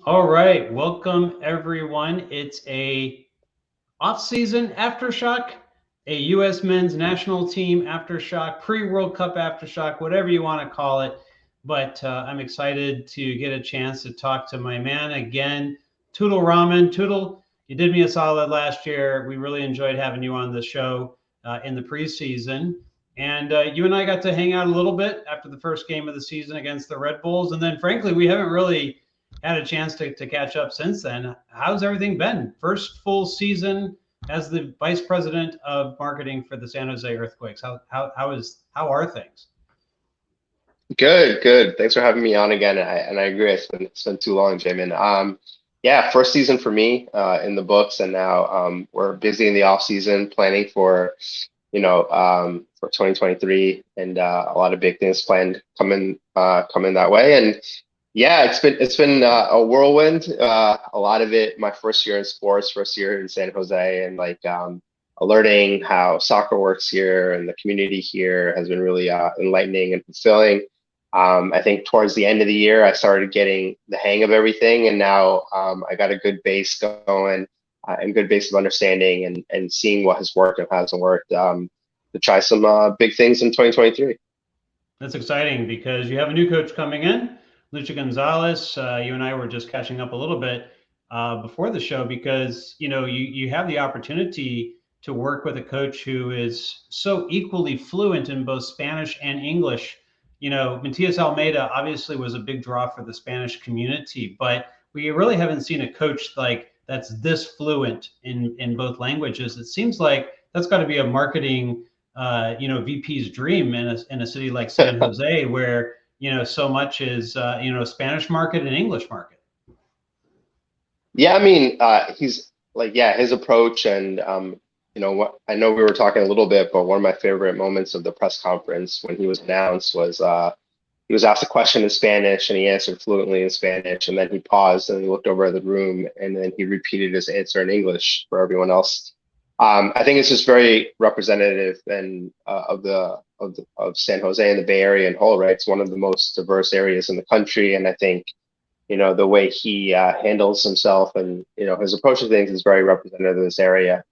All right, welcome everyone. It's a off-season aftershock, a U.S. men's national team aftershock, pre-World Cup aftershock, whatever you want to call it. But I'm excited to get a chance to talk to my man again, Tutul Rahman. Tutul, you did me a solid last year. We really enjoyed having you on the show in the preseason. And you and I got to hang out a little bit after the first game of the season against the Red Bulls. And then, frankly, we haven't really had a chance to catch up since then. How's everything been? First full season as the vice president of marketing for the San Jose Earthquakes. How are things? Good, good. Thanks for having me on again. And I agree, it's been too long, Jamin. Yeah, first season for me in the books, and now we're busy in the off season planning for 2023, and a lot of big things planned coming that way. And yeah, it's been a whirlwind. A lot of it, my first year in sports, first year in San Jose, and learning how soccer works here and the community here has been really enlightening and fulfilling. I think towards the end of the year, I started getting the hang of everything, and now I got a good base going and good base of understanding and seeing what has worked and hasn't worked to try some big things in 2023. That's exciting because you have a new coach coming in, Lucha Gonzalez. You and I were just catching up a little bit before the show because you have the opportunity to work with a coach who is so equally fluent in both Spanish and English. Matias Almeida obviously was a big draw for the Spanish community, but we really haven't seen a coach like that's this fluent in both languages. It seems like that's got to be a marketing VP's dream in a city like San Jose, where so much is Spanish market and English market. Yeah, I mean, he's like, yeah, his approach and what I know we were talking a little bit, but one of my favorite moments of the press conference when he was announced was he was asked a question in Spanish and he answered fluently in Spanish, and then he paused and he looked over at the room and then he repeated his answer in English for everyone else. I think it's just very representative and of San Jose and the Bay Area in whole, right? It's one of the most diverse areas in the country, and I think the way he handles himself and his approach to things is very representative of this area.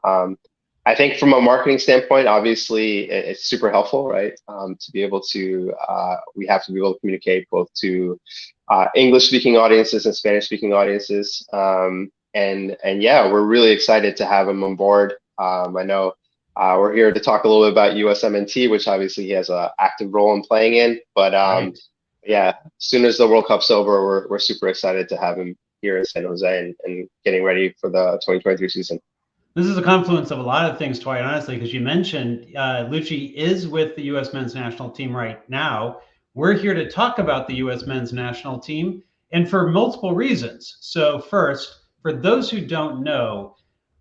I think from a marketing standpoint, obviously it's super helpful, right? To be able to, we have to be able to communicate both to English-speaking audiences and Spanish-speaking audiences. And yeah, we're really excited to have him on board. I know we're here to talk a little bit about USMNT, which obviously he has an active role in playing in. But Right. yeah, as soon as the World Cup's over, we're super excited to have him here in San Jose and getting ready for the 2023 season. This is a confluence of a lot of things, quite honestly, because you mentioned Lucci is with the U.S. men's national team right now. We're here to talk about the U.S. men's national team, and for multiple reasons. So first, for those who don't know,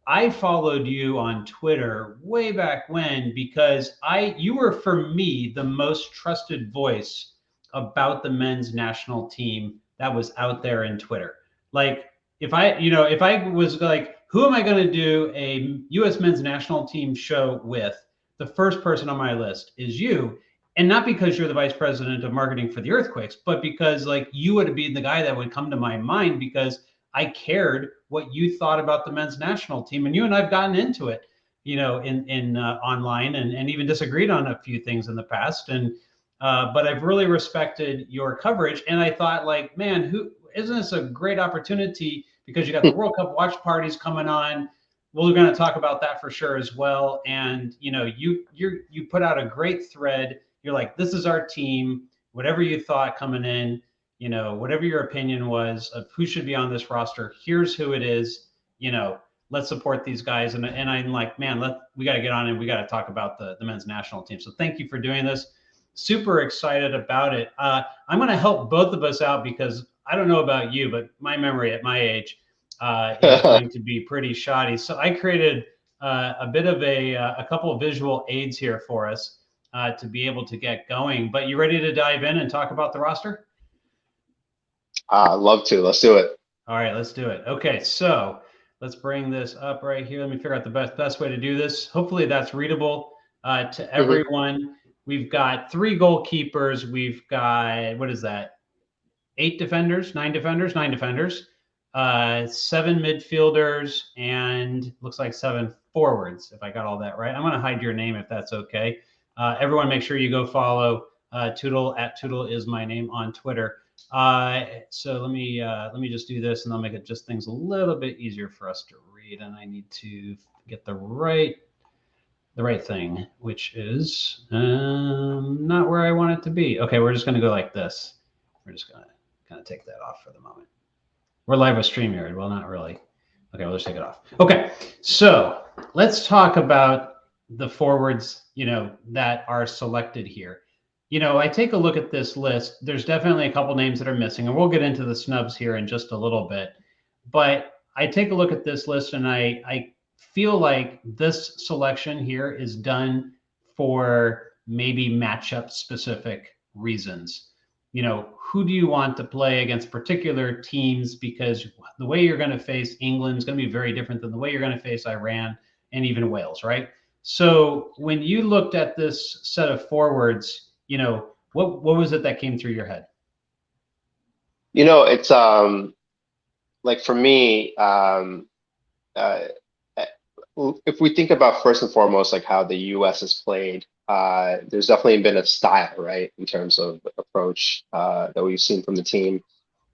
I followed you on Twitter way back when because you were for me the most trusted voice about the men's national team that was out there in Twitter. Like if I was like, who am I going to do a US men's national team show with? The first person on my list is you. And not because you're the vice president of marketing for the Earthquakes, but because like you would be the guy that would come to my mind because I cared what you thought about the men's national team, and you and I've gotten into it, in online and even disagreed on a few things in the past. And but I've really respected your coverage, and I thought, like, man, who isn't this a great opportunity because you got the World Cup watch parties coming on. We're going to talk about that for sure as well. And you put out a great thread. You're like, this is our team. Whatever you thought coming in, whatever your opinion was of who should be on this roster, here's who it is. Let's support these guys. And I'm like, man, we got to get on and we got to talk about the men's national team. So thank you for doing this. Super excited about it. I'm going to help both of us out because I don't know about you, but my memory at my age is going to be pretty shoddy. So I created a bit of a couple of visual aids here for us to be able to get going. But you ready to dive in and talk about the roster? Love to. Let's do it. All right, let's do it. Okay, so let's bring this up right here. Let me figure out the best way to do this. Hopefully that's readable to everyone. We've got 3 goalkeepers. We've got, what is that? 8 defenders, 9 defenders, 9 defenders. 7 midfielders, and looks like 7 forwards, if I got all that right. I'm going to hide your name if that's okay. Everyone, make sure you go follow Tutul at Tutul is my name on Twitter. So let me just do this, and I'll make it just things a little bit easier for us to read. And I need to get the right thing, which is not where I want it to be. Okay, we're just going to go like this. We're just going to kind of take that off for the moment. We're live with StreamYard. Well, not really. Okay, we'll just take it off. Okay, so let's talk about the forwards, that are selected here. I take a look at this list. There's definitely a couple names that are missing, and we'll get into the snubs here in just a little bit. But I take a look at this list, and I feel like this selection here is done for maybe matchup specific reasons. Who do you want to play against particular teams? Because the way you're going to face England is going to be very different than the way you're going to face Iran and even Wales, right? So when you looked at this set of forwards, what was it that came through your head? It's like for me, if we think about first and foremost, like how the U.S. has played, there's definitely been a style, right, in terms of approach that we've seen from the team.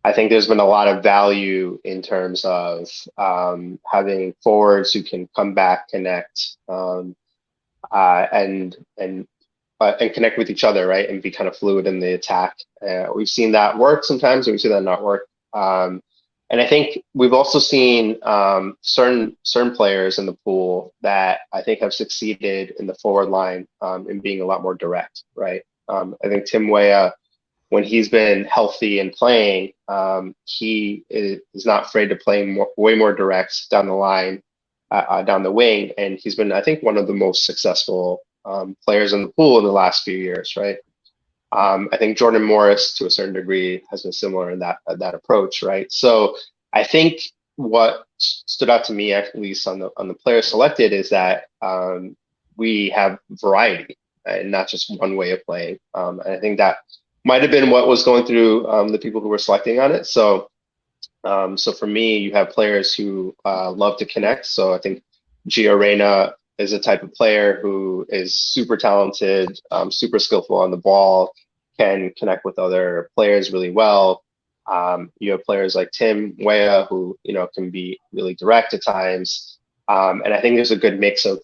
I think there's been a lot of value in terms of having forwards who can come back, connect, and connect with each other, right, and be kind of fluid in the attack. We've seen that work sometimes, and we've seen that not work. And I think we've also seen certain players in the pool that I think have succeeded in the forward line in being a lot more direct, right? I think Tim Weah, when he's been healthy and playing, he is not afraid to play way more direct down the line, down the wing, and he's been, I think, one of the most successful players in the pool in the last few years, right? I think Jordan Morris, to a certain degree, has been similar in that approach, right? So I think what stood out to me, at least on the players selected, is that we have variety and not just one way of playing. And I think that might have been what was going through the people who were selecting on it. So for me, you have players who love to connect. So I think Gio Reyna is a type of player who is super talented, super skillful on the ball, can connect with other players really well. You have players like Tim Weah who can be really direct at times, and I think there's a good mix of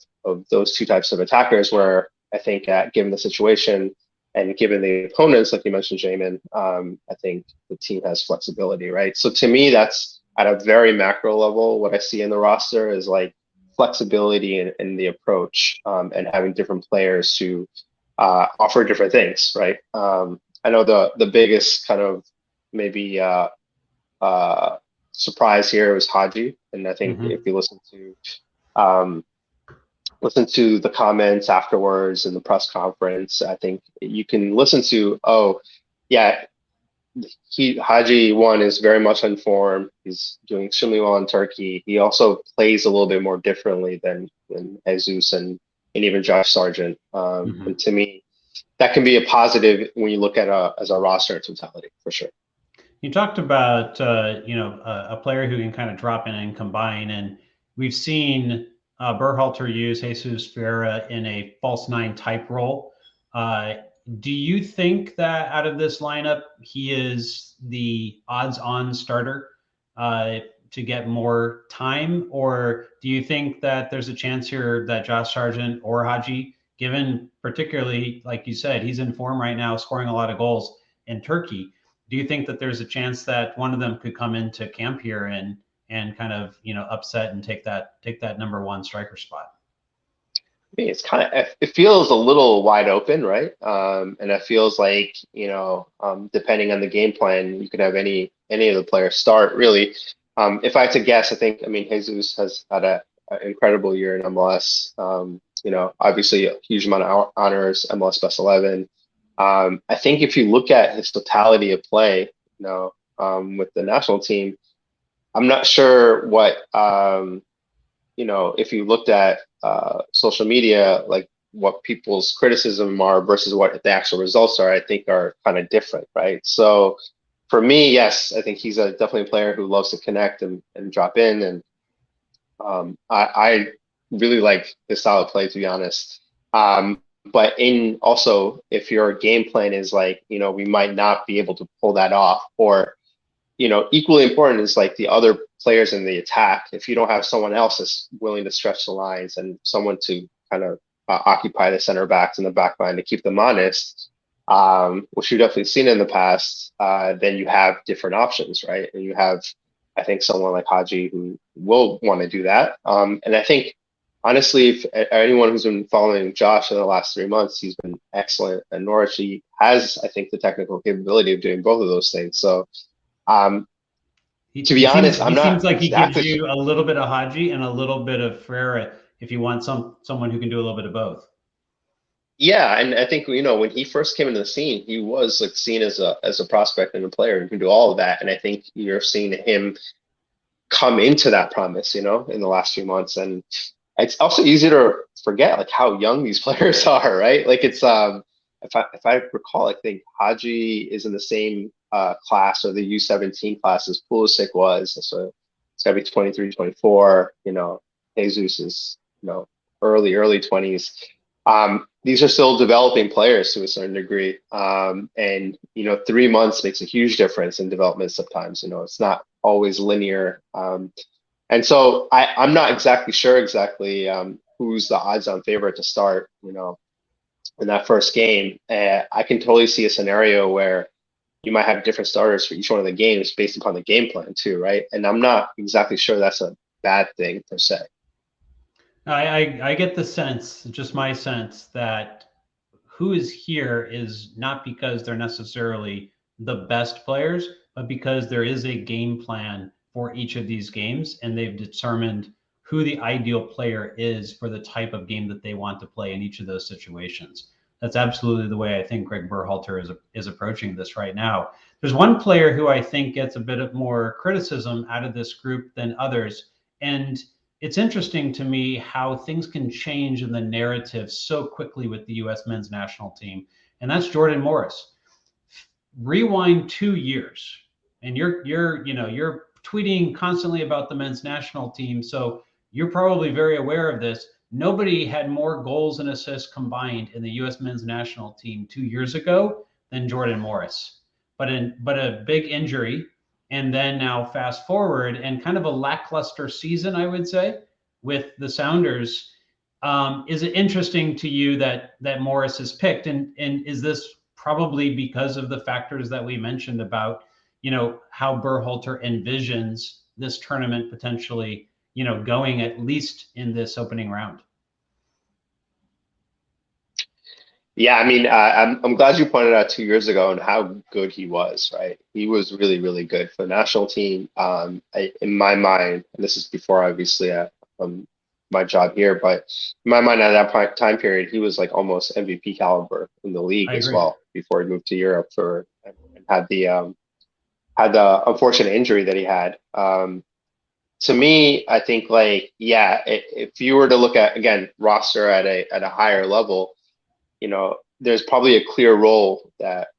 those two types of attackers. Where I think, given the situation and given the opponents, like you mentioned, Jamin, I think the team has flexibility, right? So to me, that's at a very macro level. What I see in the roster is like flexibility in the approach, and having different players who offer different things, right? I know the biggest kind of maybe surprise here was Haji, and I think if you listen to the comments afterwards in the press conference, I think you can listen to, oh yeah, Haji one is very much in form. He's doing extremely well in Turkey. He also plays a little bit more differently than Jesus and even Josh Sargent. And to me, that can be a positive when you look at as a roster in totality, for sure. You talked about a player who can kind of drop in and combine, and we've seen Berhalter use Jesus Ferreira in a false nine type role. Do you think that out of this lineup, he is the odds-on starter to get more time? Or do you think that there's a chance here that Josh Sargent or Haji, given particularly, like you said, he's in form right now, scoring a lot of goals in Turkey, do you think that there's a chance that one of them could come into camp here and kind of, upset and take that number one striker spot? It's it feels a little wide open, right? And it feels like, depending on the game plan, you could have any of the players start, really. If I had to guess, I think, Jesus has had an incredible year in MLS. Obviously a huge amount of honors, MLS Best 11. I think if you look at his totality of play, with the national team, I'm not sure what, if you looked at social media, like what people's criticism are versus what the actual results are, I think are kind of different, right? So for me, yes, I think he's definitely a player who loves to connect and drop in. And I really like his style of play, to be honest. But in also, if your game plan is like, we might not be able to pull that off, or, equally important is like the other players in the attack. If you don't have someone else that's willing to stretch the lines and someone to kind of occupy the center backs and the back line to keep them honest, which you've definitely seen in the past, then you have different options, right? And you have, I think, someone like Haji who will want to do that. And I think, honestly, if anyone who's been following Josh in the last 3 months, he's been excellent at Norwich. He has, I think, the technical capability of doing both of those things. So, to be honest, I'm he not seems like he gives exactly you a little bit of Haji and a little bit of Ferreira if you want someone who can do a little bit of both. Yeah, and I think when he first came into the scene, he was like seen as a prospect and a player who can do all of that. And I think you're seeing him come into that promise, in the last few months. And it's also easy to forget like how young these players are, right? Like it's if I recall, I think Haji is in the same class or the U17 class as Pulisic was. So it's gotta be 23, 24. Jesus is early 20s. These are still developing players to a certain degree. And 3 months makes a huge difference in development sometimes. It's not always linear. And so I'm not exactly sure who's the odds-on favorite to start, in that first game. I can totally see a scenario where you might have different starters for each one of the games based upon the game plan too, right? And I'm not exactly sure that's a bad thing per se. I get the sense, just my sense, that who is here is not because they're necessarily the best players, but because there is a game plan for each of these games, and they've determined who the ideal player is for the type of game that they want to play in each of those situations. That's absolutely the way I think Greg Berhalter is approaching this right now. There's one player who I think gets a bit of more criticism out of this group than others, and it's interesting to me how things can change in the narrative so quickly with the U.S. men's national team, and that's Jordan Morris. Rewind 2 years, and you're tweeting constantly about the men's national team, so you're probably very aware of this. Nobody had more goals and assists combined in the U.S. men's national team 2 years ago than Jordan Morris. But a big injury, and then now fast forward and kind of a lackluster season, I would say, with the Sounders. Is it interesting to you that Morris is picked, and is this probably because of the factors that we mentioned about how Berhalter envisions this tournament potentially going at least in this opening round? Yeah, I mean, I'm glad you pointed out 2 years ago and how good he was, right? He was really, really good for the national team. In my mind, and this is before obviously my job here, but in my mind at that time period, he was like almost MVP caliber in the league as well before he moved to Europe and had the unfortunate injury that he had. To me, I think like, yeah, if you were to look at, again, roster at a higher level, there's probably a clear role that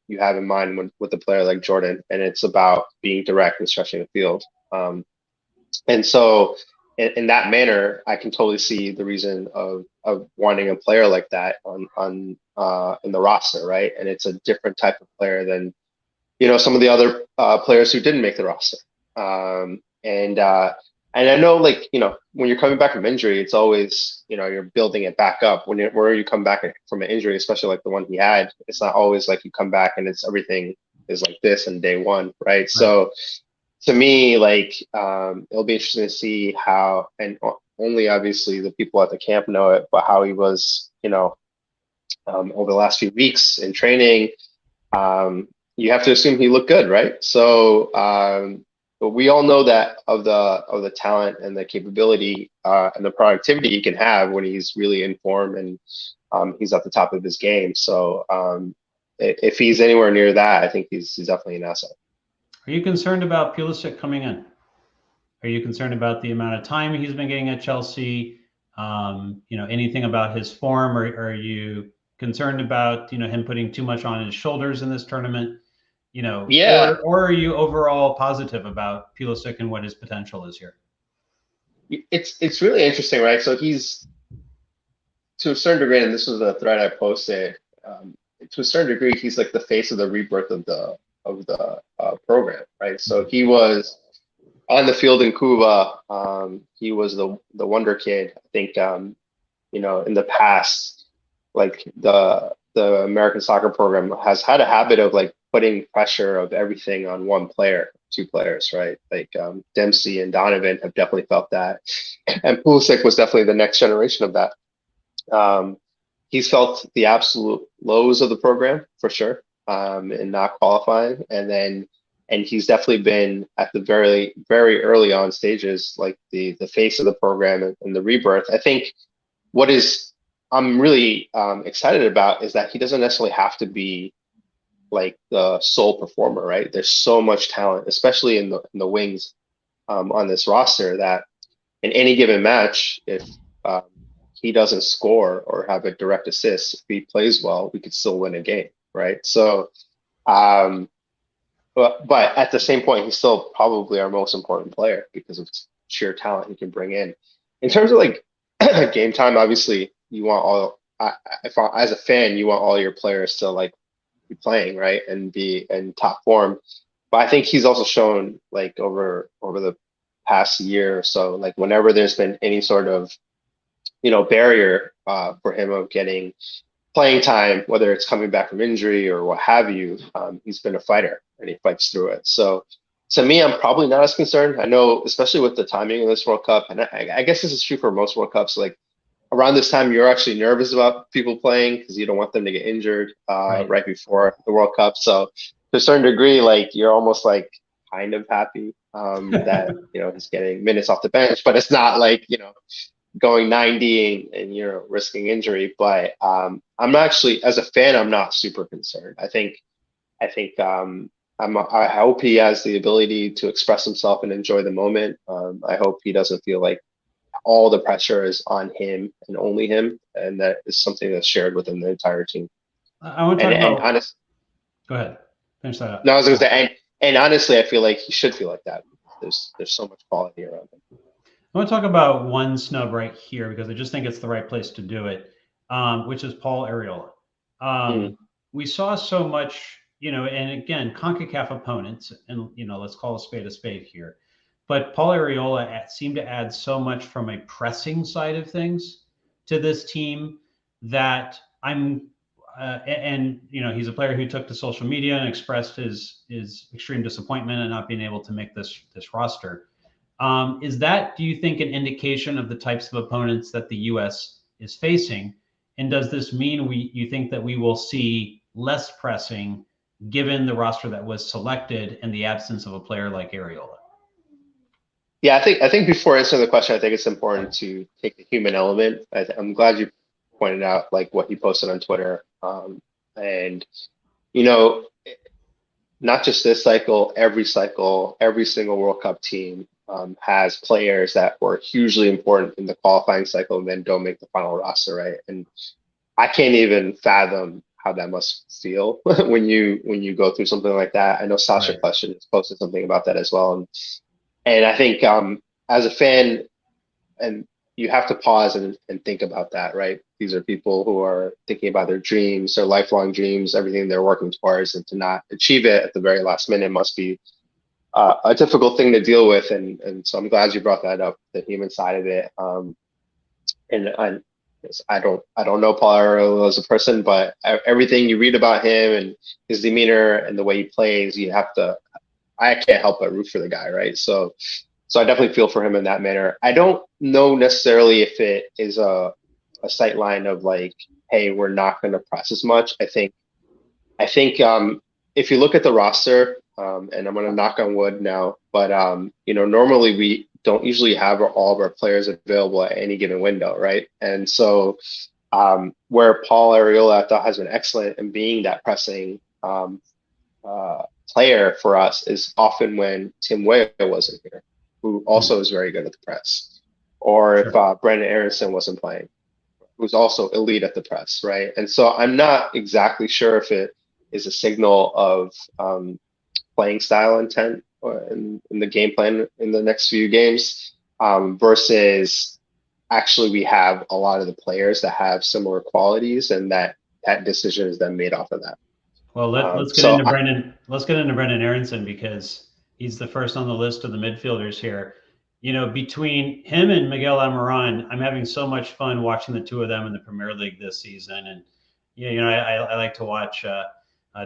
you have in mind with a player like Jordan, and it's about being direct and stretching the field. And so in that manner, I can totally see the reason of wanting a player like that in the roster, right? And it's a different type of player than some of the other players who didn't make the roster. And I know, like, when you're coming back from injury, it's always, you're building it back up. Where you come back from an injury, especially like the one he had, it's not always like you come back and everything is like this in day one, right? So to me, like, it'll be interesting to see how, and only obviously the people at the camp know it, but how he was, over the last few weeks in training. You have to assume he looked good, right? So, but we all know that of the talent and the capability and the productivity he can have when he's really in form and he's at the top of his game. So if he's anywhere near that, I think he's definitely an asset. Are you concerned about Pulisic coming in? Are you concerned about the amount of time he's been getting at Chelsea? Anything about his form, or are you concerned about him putting too much on his shoulders in this tournament? Yeah, or are you overall positive about Pulisic and what his potential is here? it's really interesting, right? So he's, to a certain degree, and this was a thread I posted. To a certain degree, he's like the face of the rebirth of the program, right? So he was on the field in Cuba. He was the wonder kid. I think in the past, like the American soccer program has had a habit of like putting pressure of everything on one player, two players, right? Like Dempsey and Donovan have definitely felt that, and Pulisic was definitely the next generation of that. Um, he's felt the absolute lows of the program for sure, in not qualifying, and he's definitely been at the very very early on stages, like the face of the program and the rebirth. I think what is I'm really excited about is that he doesn't necessarily have to be like the sole performer, right? There's so much talent, especially in the wings on this roster, that in any given match, if um, he doesn't score or have a direct assist, if he plays well, we could still win a game, right? So, um, but at the same point, he's still probably our most important player because of sheer talent he can bring in. In terms of like game time, obviously, you want all. As a fan, you want all your players to like be playing, right, and be in top form. But I think he's also shown like over the past year or so, like whenever there's been any sort of barrier for him of getting playing time, whether it's coming back from injury or what have you, he's been a fighter and he fights through it. So to me, I'm probably not as concerned. I know, especially with the timing of this World Cup, and I guess this is true for most World Cups. Like around this time, you're actually nervous about people playing because you don't want them to get injured right before the World Cup. So to a certain degree, like you're almost like kind of happy that he's getting minutes off the bench, but it's not like going 90 and risking injury. But I'm actually, as a fan, I'm not super concerned. I hope he has the ability to express himself and enjoy the moment. I hope he doesn't feel like all the pressure is on him and only him, and that is something that's shared within the entire team. I want to talk about. Honest, go ahead, finish that up. No, I was going to say, and honestly, I feel like he should feel like that. There's so much quality around him. I want to talk about one snub right here because I just think it's the right place to do it, which is Paul Arriola. We saw so much, and again, CONCACAF opponents, and let's call a spade here. But Paul Arriola seemed to add so much from a pressing side of things to this team that he's a player who took to social media and expressed his extreme disappointment in not being able to make this roster. Is that, do you think, an indication of the types of opponents that the U.S. is facing? And does this mean you think that we will see less pressing given the roster that was selected and the absence of a player like Arriola? Yeah, I think before answering the question, I think it's important to take the human element. I'm glad you pointed out like what he posted on Twitter. And not just this cycle, every single World Cup team has players that were hugely important in the qualifying cycle and then don't make the final roster, right? And I can't even fathom how that must feel when you go through something like that. I know Sasha Question has posted something about that as well, and I think as a fan, and you have to pause and think about that, right? These are people who are thinking about their dreams, their lifelong dreams, everything they're working towards, and to not achieve it at the very last minute must be a difficult thing to deal with. And so I'm glad you brought that up, the human side of it. And I don't know Paul Arriola as a person, but everything you read about him and his demeanor and the way he plays, I can't help but root for the guy, right? So I definitely feel for him in that manner. I don't know necessarily if it is a sight line of like, hey, we're not going to press as much. I think if you look at the roster, and I'm going to knock on wood now, but normally we don't usually have all of our players available at any given window, right? And so where Paul Arriola, I thought, has been excellent in being that pressing player for us is often when Tim Weah wasn't here, who also is very good at the press, or if Brandon Aronson wasn't playing, who's also elite at the press, right? And so I'm not exactly sure if it is a signal of playing style intent in the game plan in the next few games, versus actually we have a lot of the players that have similar qualities, and that decision is then made off of that. Well, let's get So into Brendan. Let's get into Brendan Aronson because he's the first on the list of the midfielders here. You know, between him and Miguel Almiron, I'm having so much fun watching the two of them in the Premier League this season. And yeah, you know, I like to watch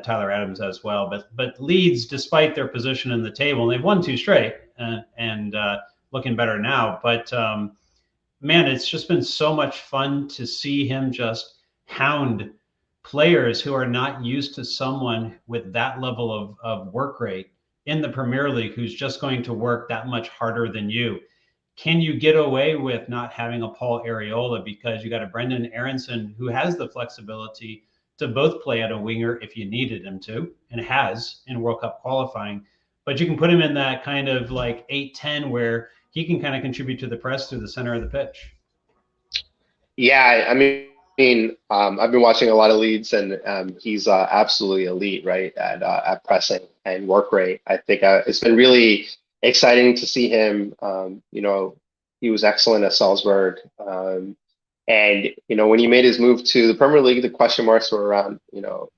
Tyler Adams as well. But Leeds, despite their position in the table, they've won two straight and looking better now. But man, it's just been so much fun to see him just hound players who are not used to someone with that level of work rate in the Premier League who's just going to work that much harder than you. Can you get away with not having a Paul Areola because you got a Brendan Aronson who has the flexibility to both play at a winger if you needed him to, and has in World Cup qualifying, but you can put him in that kind of like 8-10 where he can kind of contribute to the press through the center of the pitch. yeah, I mean, I've been watching a lot of Leeds, and he's absolutely elite, right, at pressing and work rate. I think it's been really exciting to see him. You know, he was excellent at Salzburg, and you know, when he made his move to the Premier League, the question marks were around, you know,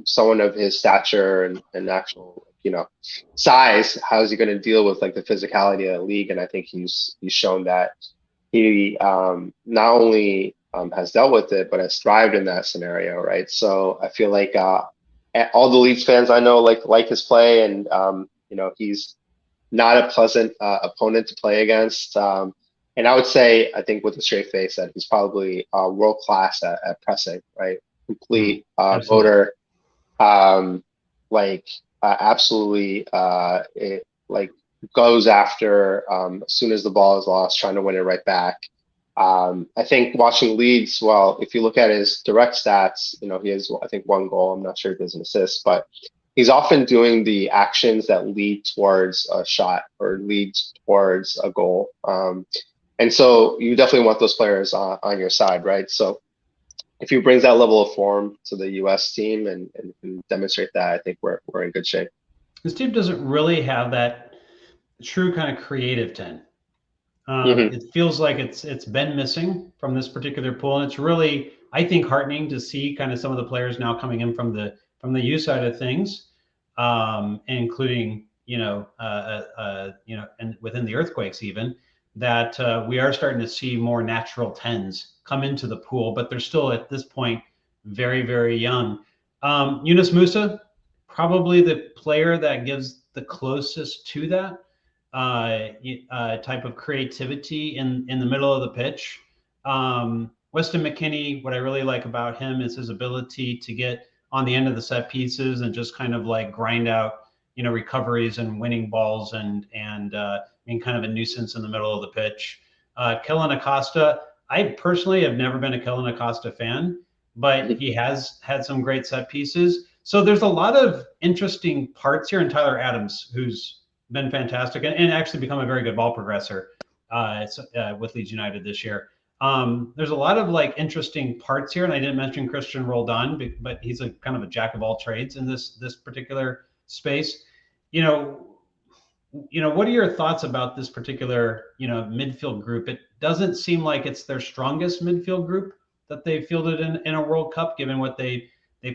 someone of his stature and actual, you know, size. How is he going to deal with like the physicality of the league? And I think he's shown that he not only has dealt with it, but has thrived in that scenario, right? So I feel like all the Leeds fans I know like his play, and you know, he's not a pleasant opponent to play against. And I would say, I think with a straight face, that he's probably world class at pressing, right? Complete motor, absolutely, it like goes after as soon as the ball is lost, trying to win it right back. I think watching Leeds, well, if you look at his direct stats, you know, he has, I think, one goal. I'm not sure if there's an assist, but he's often doing the actions that lead towards a shot or lead towards a goal. And so you definitely want those players on your side, right? So if he brings that level of form to the U.S. team and demonstrate that, I think we're in good shape. This team doesn't really have that true kind of creative 10. It feels like it's been missing from this particular pool, and it's really, I think, heartening to see kind of some of the players now coming in from the U side of things, including and within the Earthquakes even, that we are starting to see more natural 10s come into the pool, but they're still at this point very, very young. Yunus Musa, probably the player that gives the closest to that type of creativity in the middle of the pitch. Weston McKennie, what I really like about him is his ability to get on the end of the set pieces and just kind of like grind out, you know, recoveries and winning balls and being kind of a nuisance in the middle of the pitch. Kellen Acosta, I personally have never been a Kellen Acosta fan, but he has had some great set pieces. So there's a lot of interesting parts here. And Tyler Adams, who's been fantastic and actually become a very good ball progressor with Leeds United this year. There's a lot of like interesting parts here, and I didn't mention Christian Roldan, but he's a kind of a jack of all trades in this particular space. You know, what are your thoughts about this particular, you know, midfield group? It doesn't seem like it's their strongest midfield group that they've fielded in a World Cup, given what they've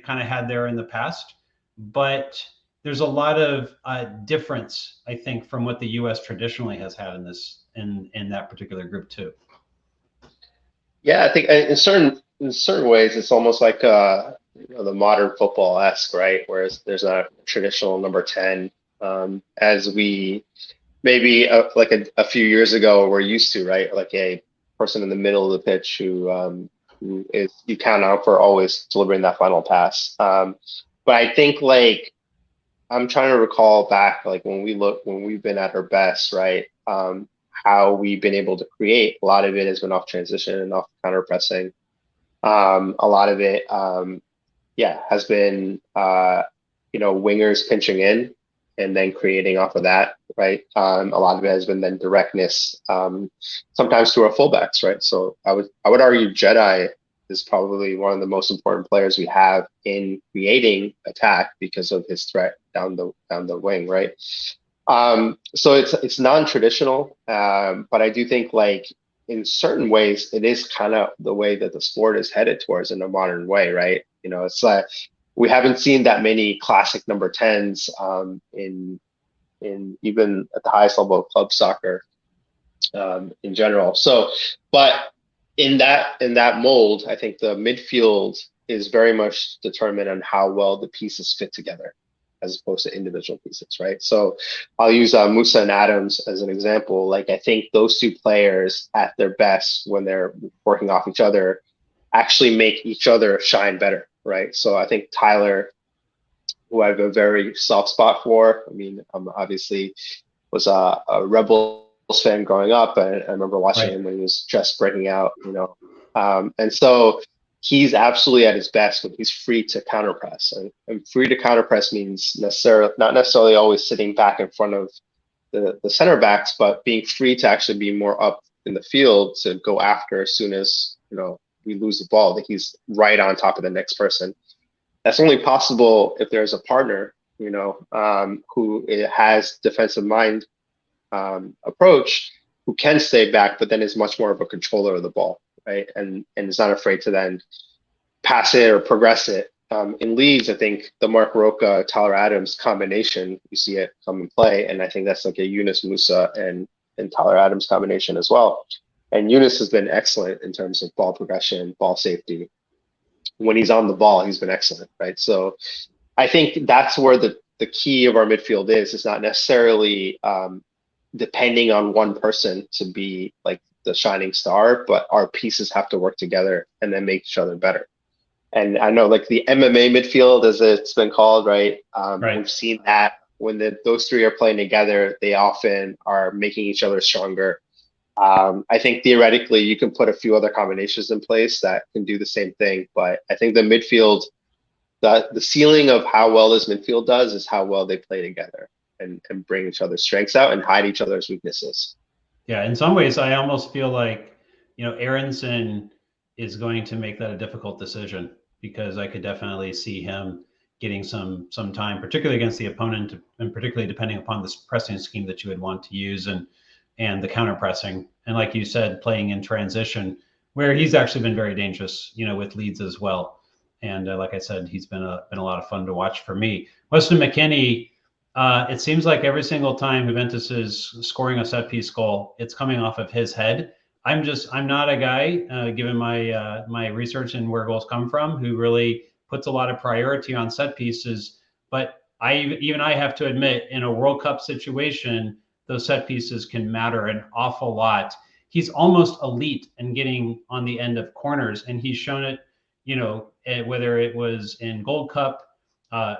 kind of had there in the past, but there's a lot of difference, I think, from what the U.S. traditionally has had in that particular group too. Yeah, I think in certain ways, it's almost like the modern football-esque, right? Whereas there's not a traditional number 10, as we maybe like a few years ago were used to, right? Like a person in the middle of the pitch who is you count on for always delivering that final pass. But I think like I'm trying to recall back, like when we've been at our best, right? How we've been able to create. A lot of it has been off transition and off counter pressing. A lot of it, has been wingers pinching in and then creating off of that, right? A lot of it has been then directness, sometimes through our fullbacks, right? So I would argue Jedi is probably one of the most important players we have in creating attack because of his threat down the wing, right? So it's non-traditional, but I do think like in certain ways it is kind of the way that the sport is headed towards in a modern way, right? You know, it's like we haven't seen that many classic number 10s in even at the highest level of club soccer in general. So, but in that mold, I think the midfield is very much determined on how well the pieces fit together, as opposed to individual pieces, right? So, I'll use Musa and Adams as an example. Like, I think those two players at their best when they're working off each other actually make each other shine better, right? So, I think Tyler, who I have a very soft spot for. I mean, obviously was a Rebels fan growing up. I remember watching him when he was just breaking out, you know. And so he's absolutely at his best when he's free to counterpress. And free to counterpress means not necessarily always sitting back in front of the center backs, but being free to actually be more up in the field to go after as soon as, you know, we lose the ball, that he's right on top of the next person. That's only possible if there's a partner, you know, who has defensive mind approach, who can stay back, but then is much more of a controller of the ball, right? And is not afraid to then pass it or progress it. In Leeds, I think the Mark Roca, Tyler Adams combination, you see it come and play, and I think that's like a Yunus Musa and Tyler Adams combination as well. And Yunus has been excellent in terms of ball progression, ball safety. When he's on the ball, he's been excellent, right? So I think that's where the key of our midfield is. It's not necessarily depending on one person to be like the shining star, but our pieces have to work together and then make each other better. And I know like the MMA midfield, as it's been called, right? We've seen that when those three are playing together, they often are making each other stronger. I think theoretically you can put a few other combinations in place that can do the same thing, but I think the midfield, the ceiling of how well this midfield does is how well they play together and bring each other's strengths out and hide each other's weaknesses. Yeah, in some ways, I almost feel like, you know, Aronson is going to make that a difficult decision, because I could definitely see him getting some time, particularly against the opponent, and particularly depending upon this pressing scheme that you would want to use and the counter pressing. And like you said, playing in transition, where he's actually been very dangerous, you know, with Leeds as well. And like I said, he's been a lot of fun to watch for me. Weston McKennie, it seems like every single time Juventus is scoring a set piece goal, it's coming off of his head. I'm not a guy, given my my research and where goals come from, who really puts a lot of priority on set pieces. But I have to admit, in a World Cup situation, those set pieces can matter an awful lot. He's almost elite in getting on the end of corners, and he's shown it, you know, whether it was in Gold Cup,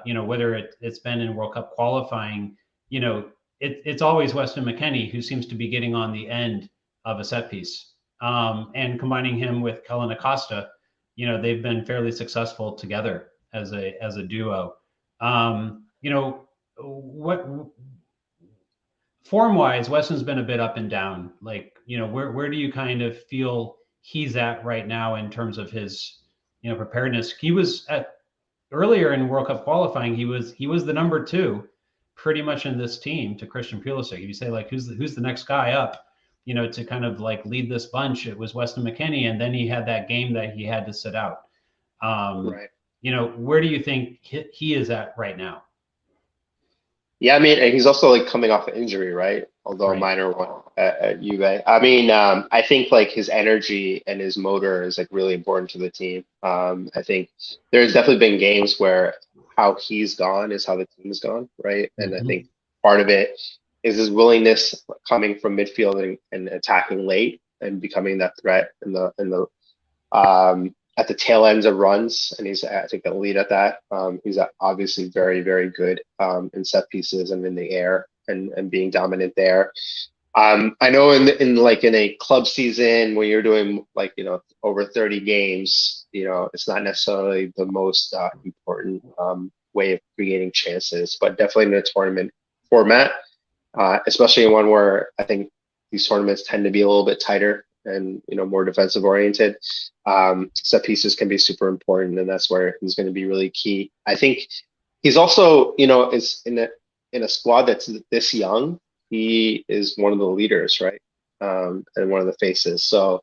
you know, whether it's been in World Cup qualifying, you know, it's always Weston McKennie who seems to be getting on the end of a set piece. And combining him with Kellen Acosta, you know, they've been fairly successful together as a duo. You know, what form-wise, Weston's been a bit up and down. Like, you know, where do you kind of feel he's at right now in terms of his, you know, preparedness? He was at earlier in World Cup qualifying, he was the number 2 pretty much in this team to Christian Pulisic. If you say like who's the next guy up, you know, to kind of like lead this bunch, it was Weston McKennie, and then he had that game that he had to sit out. Right. You know, where do you think he is at right now? Yeah, I mean, and he's also like coming off an injury, right? Although a minor one at Juve. I mean, I think like his energy and his motor is like really important to the team. I think there's definitely been games where how he's gone is how the team's gone, right? And I think part of it is his willingness coming from midfield and attacking late and becoming that threat in the at the tail ends of runs, and he's, I think, the lead at that. He's obviously very, very good in set pieces and in the air and being dominant there. I know in a club season when you're doing like, you know, over 30 games, you know, it's not necessarily the most important way of creating chances, but definitely in a tournament format, especially in one where I think these tournaments tend to be a little bit tighter and, you know, more defensive oriented. Set pieces can be super important, and that's where he's going to be really key. I think he's also, you know, is in a squad that's this young. He is one of the leaders, right? And one of the faces. So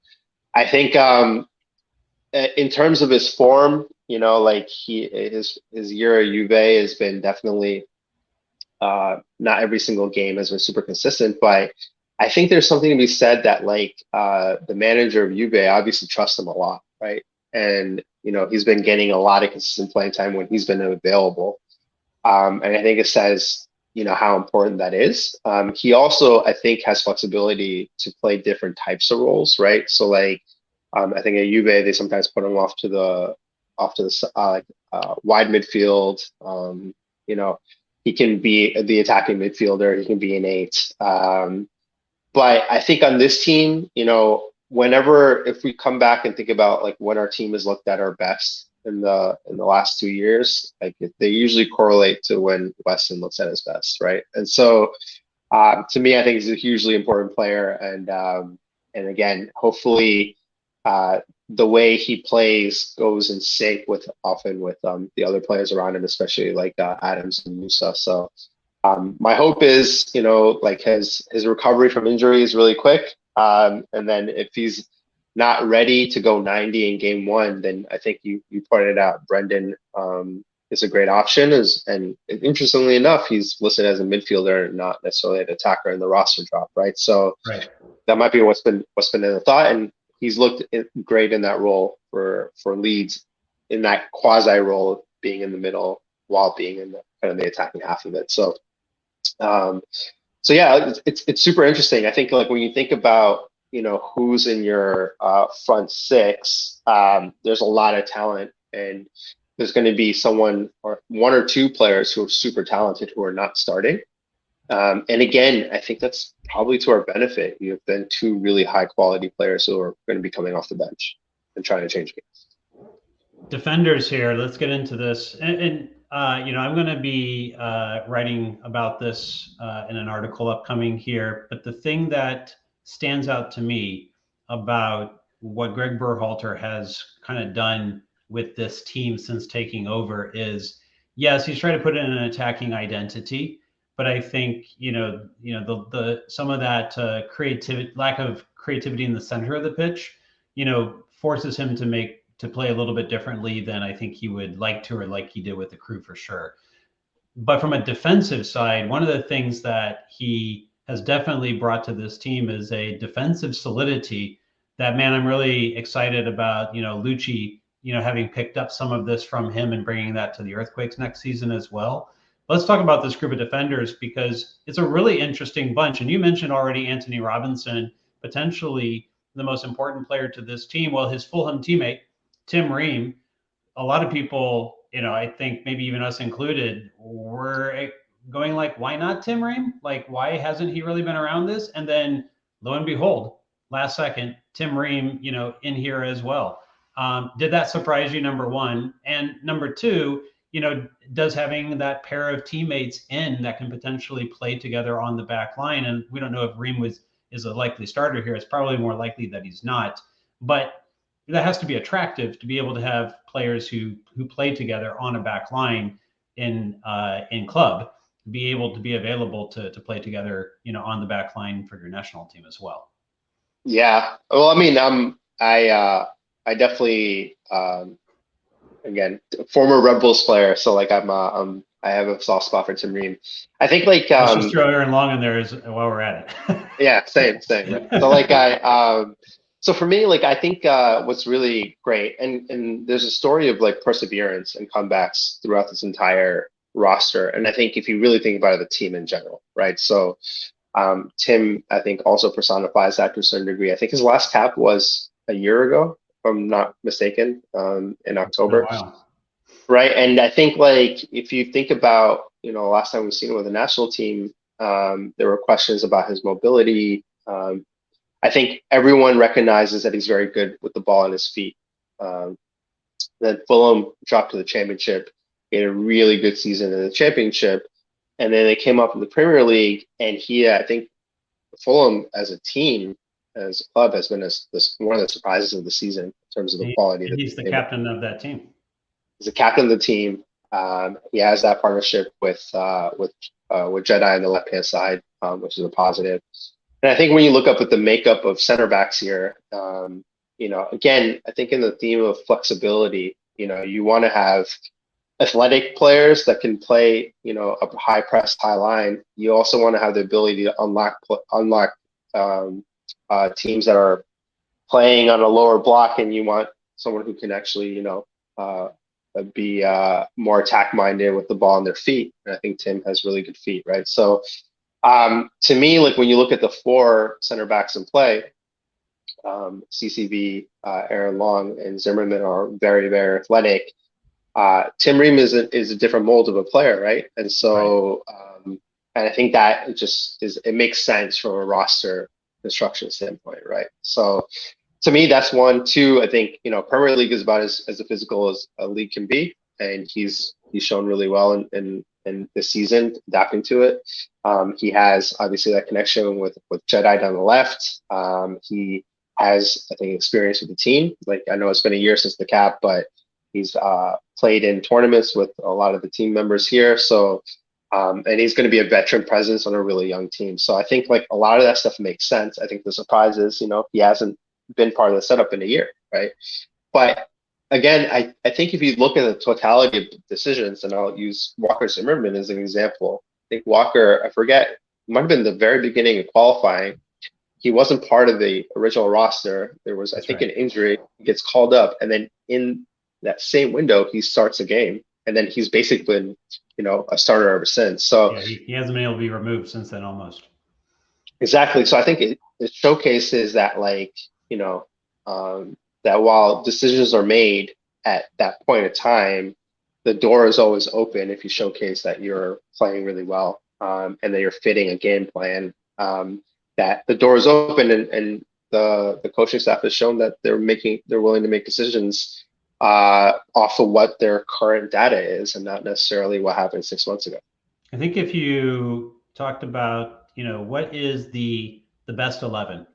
I think in terms of his form, you know, like his year at Juve has been definitely not every single game has been super consistent, but I think there's something to be said that like the manager of Juve obviously trusts him a lot, right? And you know he's been getting a lot of consistent playing time when he's been available, and I think it says you know how important that is. He also I think has flexibility to play different types of roles, right? So like I think at Juve they sometimes put him off to the wide midfield. You know he can be the attacking midfielder. He can be an eight. But I think on this team, you know, whenever if we come back and think about like when our team has looked at our best in the last 2 years, like they usually correlate to when Weston looks at his best, right? And so to me, I think he's a hugely important player, and again, hopefully the way he plays goes in sync with often with the other players around him, especially like Adams and Musa. So my hope is, you know, like his recovery from injury is really quick. And then if he's not ready to go 90 in game one, then I think you pointed out Brendan is a great option. And interestingly enough, he's listed as a midfielder, not necessarily an attacker in the roster drop, right? So that might be what's been in the thought. And he's looked great in that role for Leeds, in that quasi role, being in the middle while being in the kind of the attacking half of it. So so yeah, it's super interesting. I think like when you think about you know who's in your front six, there's a lot of talent, and there's going to be someone or one or two players who are super talented who are not starting. And again, I think that's probably to our benefit. You have then two really high quality players who are going to be coming off the bench and trying to change games. Defenders here. Let's get into this. And you know, I'm going to be writing about this in an article upcoming here. But the thing that stands out to me about what Greg Berhalter has kind of done with this team since taking over is, yes, he's trying to put in an attacking identity, but I think the some of that creativity, lack of creativity in the center of the pitch, you know, forces him to play a little bit differently than I think he would like to, or like he did with the Crew for sure. But from a defensive side, one of the things that he has definitely brought to this team is a defensive solidity that, man, I'm really excited about, you know, Lucci, you know, having picked up some of this from him and bringing that to the Earthquakes next season as well. Let's talk about this group of defenders because it's a really interesting bunch. And you mentioned already Anthony Robinson, potentially the most important player to this team. Well, his Fulham teammate, Tim Ream, a lot of people, you know, I think maybe even us included, were going like, why not Tim Ream? Like, why hasn't he really been around this? And then lo and behold, last second, Tim Ream, you know, in here as well. Did that surprise you, number one? And number two, you know, does having that pair of teammates in that can potentially play together on the back line, and we don't know if Ream is a likely starter here. It's probably more likely that he's not. But that has to be attractive to be able to have players who play together on a back line in club be able to be available to play together, you know, on the back line for your national team as well. Yeah. Well, I mean, I definitely again former Red Bulls player, so like I have a soft spot for Tim Ream. I think like let's just throw Aaron Long in there while we're at it. Yeah, same. Right? So like so for me, like I think what's really great, and there's a story of like perseverance and comebacks throughout this entire roster, and I think if you really think about it, the team in general, right? So Tim, I think also personifies that to a certain degree. I think his last cap was a year ago, if I'm not mistaken, in October. Wow. Right. And I think like if you think about, you know, last time we've seen him with the national team, there were questions about his mobility. I think everyone recognizes that he's very good with the ball on his feet. Then Fulham dropped to the championship, he had a really good season in the championship, and then they came up in the Premier League, and he, I think, Fulham as a team, as a club, has been one of the surprises of the season in terms of the quality. He's the captain of that team. He's the captain of the team. He has that partnership with Jedi on the left hand side, which is a positive. And I think when you look up at the makeup of center backs here, again, I think in the theme of flexibility, you want to have athletic players that can play, a high press, high line. You also want to have the ability to unlock teams that are playing on a lower block, and you want someone who can actually, be more attack minded with the ball on their feet. And I think Tim has really good feet, right? So to me, like when you look at the four center backs in play, CCB, Aaron Long, and Zimmerman are very, very athletic. Tim Ream is a different mold of a player, right? And so, and I think that it makes sense from a roster construction standpoint, right? So to me, that's one. Two, I think, Premier League is about as physical as a league can be, and he's shown really well in this season adapting to it. He has obviously that connection with Jedi down the left. He has, I think, experience with the team. Like, I know it's been a year since the cap, but he's played in tournaments with a lot of the team members here. So, and he's going to be a veteran presence on a really young team. So I think like a lot of that stuff makes sense. I think the surprise is, he hasn't been part of the setup in a year, right? But again, I think if you look at the totality of decisions, and I'll use Walker Zimmerman as an example. I think Walker, I forget, it might have been the very beginning of qualifying. He wasn't part of the original roster. There was, I think, an injury. He gets called up, and then in that same window, he starts a game, and then he's basically been, a starter ever since. So yeah, he hasn't been able to be removed since then, almost. Exactly. So I think it showcases that, like, that while decisions are made at that point of time, the door is always open if you showcase that you're playing really well, and that you're fitting a game plan. That the door is open, and the coaching staff has shown that they're willing to make decisions off of what their current data is, and not necessarily what happened 6 months ago. I think if you talked about, what is the best 11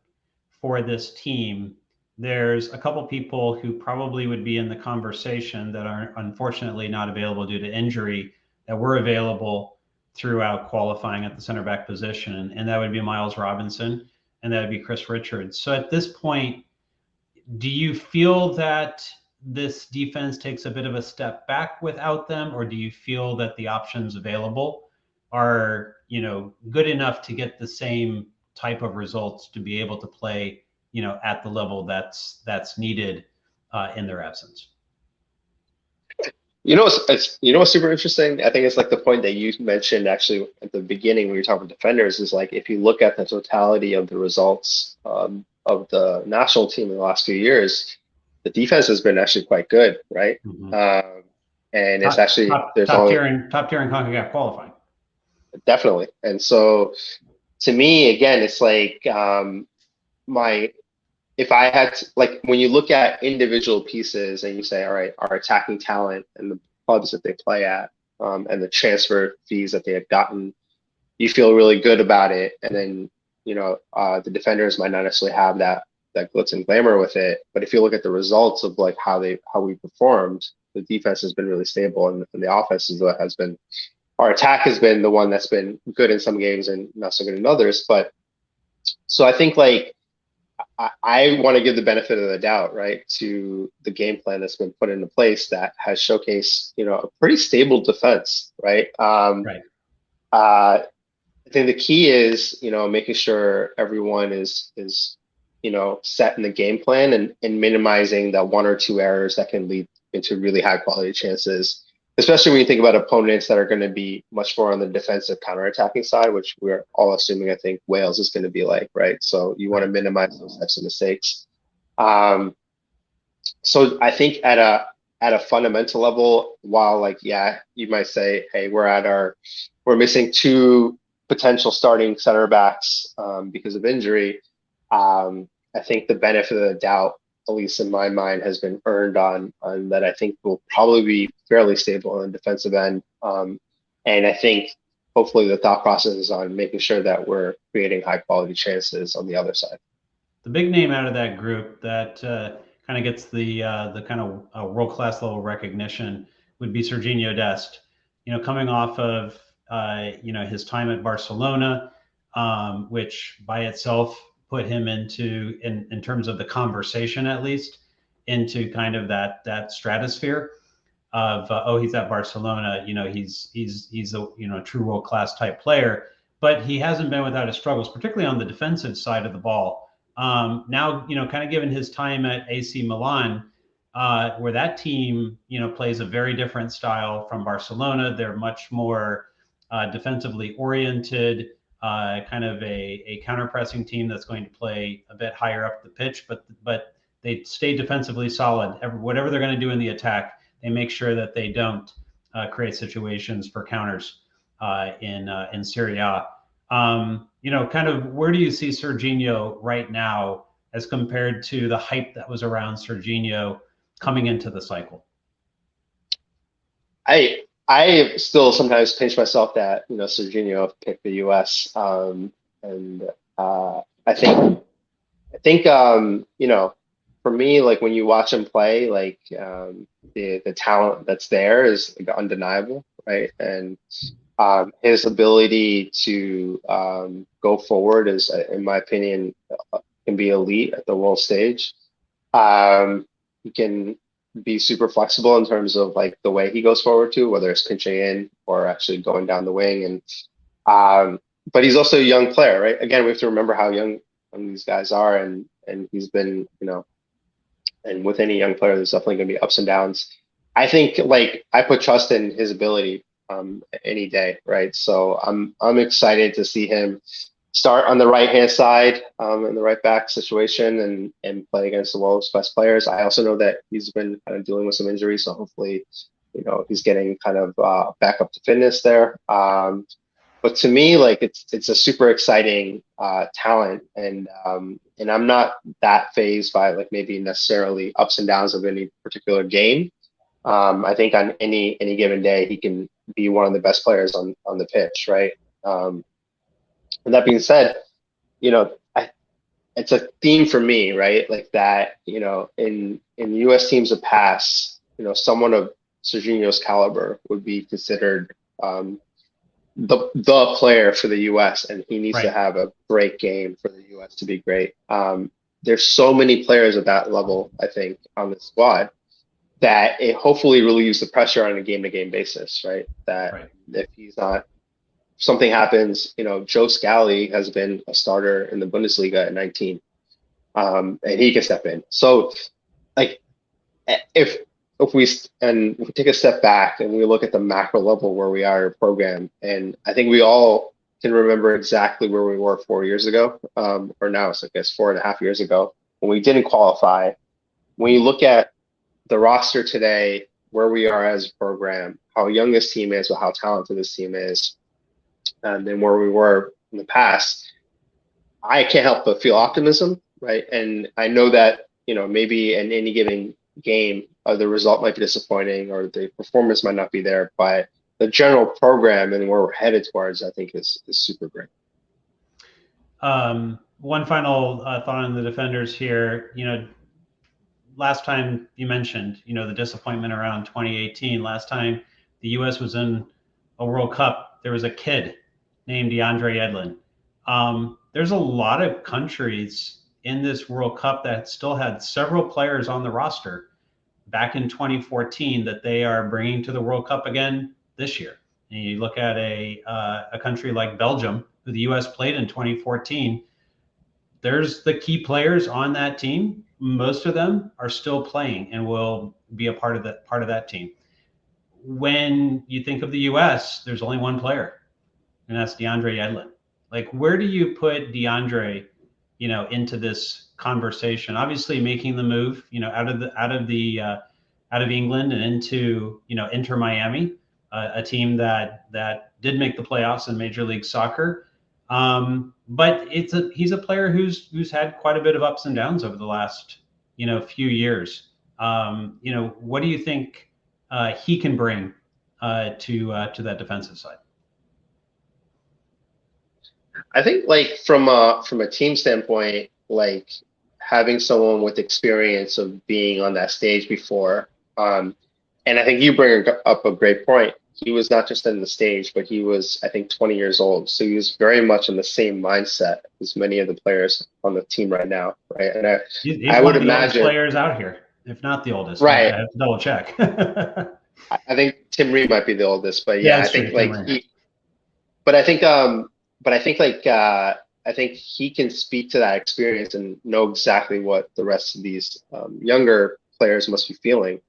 for this team, there's a couple people who probably would be in the conversation that are unfortunately not available due to injury that were available throughout qualifying at the center back position, and that would be Miles Robinson and that would be Chris Richards. So at this point, do you feel that this defense takes a bit of a step back without them, or do you feel that the options available are, good enough to get the same type of results to be able to play, at the level that's needed in their absence? What's super interesting? I think it's like the point that you mentioned actually at the beginning when you were talking about defenders is like, if you look at the totality of the results of the national team in the last few years, the defense has been actually quite good, right? Mm-hmm. And it's actually top tier in CONCACAF qualifying. Definitely. And so to me, again, it's like if I had to, like, when you look at individual pieces and you say, all right, our attacking talent and the clubs that they play at, and the transfer fees that they have gotten, you feel really good about it. And then, the defenders might not necessarily have that glitz and glamour with it. But if you look at the results of like how we performed, the defense has been really stable, and the offense is what has been. Our attack has been the one that's been good in some games and not so good in others. But so I think like I want to give the benefit of the doubt, right, to the game plan that's been put into place that has showcased, a pretty stable defense, right? Right. I think the key is, making sure everyone is set in the game plan and minimizing the one or two errors that can lead into really high quality chances, especially when you think about opponents that are going to be much more on the defensive counterattacking side, which we're all assuming, I think, Wales is going to be like, right? So you want to minimize those types of mistakes. So I think at a fundamental level, while like, yeah, you might say, hey, we're missing two potential starting center backs because of injury. I think the benefit of the doubt, at least in my mind, has been earned on that. I think will probably be fairly stable on the defensive end. And I think hopefully the thought process is on making sure that we're creating high quality chances on the other side. The big name out of that group that kind of gets the kind of world-class level recognition would be Serginho Dest. Coming off of his time at Barcelona, which by itself put him into, in terms of the conversation at least, into kind of that stratosphere of he's at Barcelona, he's a true world class type player, but he hasn't been without his struggles, particularly on the defensive side of the ball. Now, kind of given his time at AC Milan, where that team, plays a very different style from Barcelona. They're much more defensively oriented, kind of a counter-pressing team that's going to play a bit higher up the pitch, but they stay defensively solid. Whatever they're going to do in the attack, they make sure that they don't create situations for counters in Serie A. Kind of where do you see Serginho right now as compared to the hype that was around Serginho coming into the cycle? I still sometimes pinch myself that Serginho picked the U.S. And I think for me, like when you watch him play, like the talent that's there is like, undeniable, right? And his ability to go forward is, in my opinion, can be elite at the world stage. He can be super flexible in terms of like the way he goes forward too, whether it's pinching in or actually going down the wing. And but he's also a young player, right? Again, we have to remember how young these guys are, and he's been, and with any young player, there's definitely going to be ups and downs. I think like I put trust in his ability any day, right? So I'm excited to see him start on the right hand side in the right back situation and play against the world's best players. I also know that he's been kind of dealing with some injuries, so hopefully, he's getting kind of back up to fitness there. But to me, like it's a super exciting talent, and I'm not that fazed by like maybe necessarily ups and downs of any particular game. I think on any given day he can be one of the best players on the pitch, right? And that being said, it's a theme for me, right? Like that, in U.S. teams of past, someone of Serginho's caliber would be considered the player for the U.S. and he needs to have a great game for the U.S. to be great. There's so many players at that level, I think, on the squad that it hopefully relieves the pressure on a game-to-game basis, right? That if he's not, something happens, Joe Scally has been a starter in the Bundesliga at 19, and he can step in. So, like, if we take a step back and we look at the macro level where we are in our program, and I think we all can remember exactly where we were 4 years ago, or now it's I guess 4.5 years ago when we didn't qualify. When you look at the roster today, where we are as a program, how young this team is, or how talented this team is, and then where we were in the past, I can't help but feel optimism, right? And I know that, maybe in any given game, the result might be disappointing or the performance might not be there, but the general program and where we're headed towards, I think is super great. One final thought on the defenders here, last time you mentioned, the disappointment around 2018. Last time the U.S. was in a World Cup, there was a kid named DeAndre Yedlin. There's a lot of countries in this World Cup that still had several players on the roster back in 2014 that they are bringing to the World Cup again this year. And you look at a country like Belgium, who the U.S. played in 2014. There's the key players on that team. Most of them are still playing and will be a part of that team. When you think of the U.S., there's only one player, and that's DeAndre Yedlin. Like, where do you put DeAndre, into this conversation? Obviously, making the move, out of England and into Inter Miami, a team that did make the playoffs in Major League Soccer. But he's a player who's had quite a bit of ups and downs over the last few years. What do you think he can bring to that defensive side? I think like from a team standpoint, like having someone with experience of being on that stage before, And I think you bring up a great point. He was not just in the stage, but he was, I think, 20 years old. So he was very much in the same mindset as many of the players on the team right now, right? And He's I one would of the oldest imagine, players out here, if not the oldest. I right? have to double check. I think Tim Reed might be the oldest, but Yeah, yeah, I that's true. think Tim like Ring. he, but I think, but I think like, I think he can speak to that experience and know exactly what the rest of these younger players must be feeling,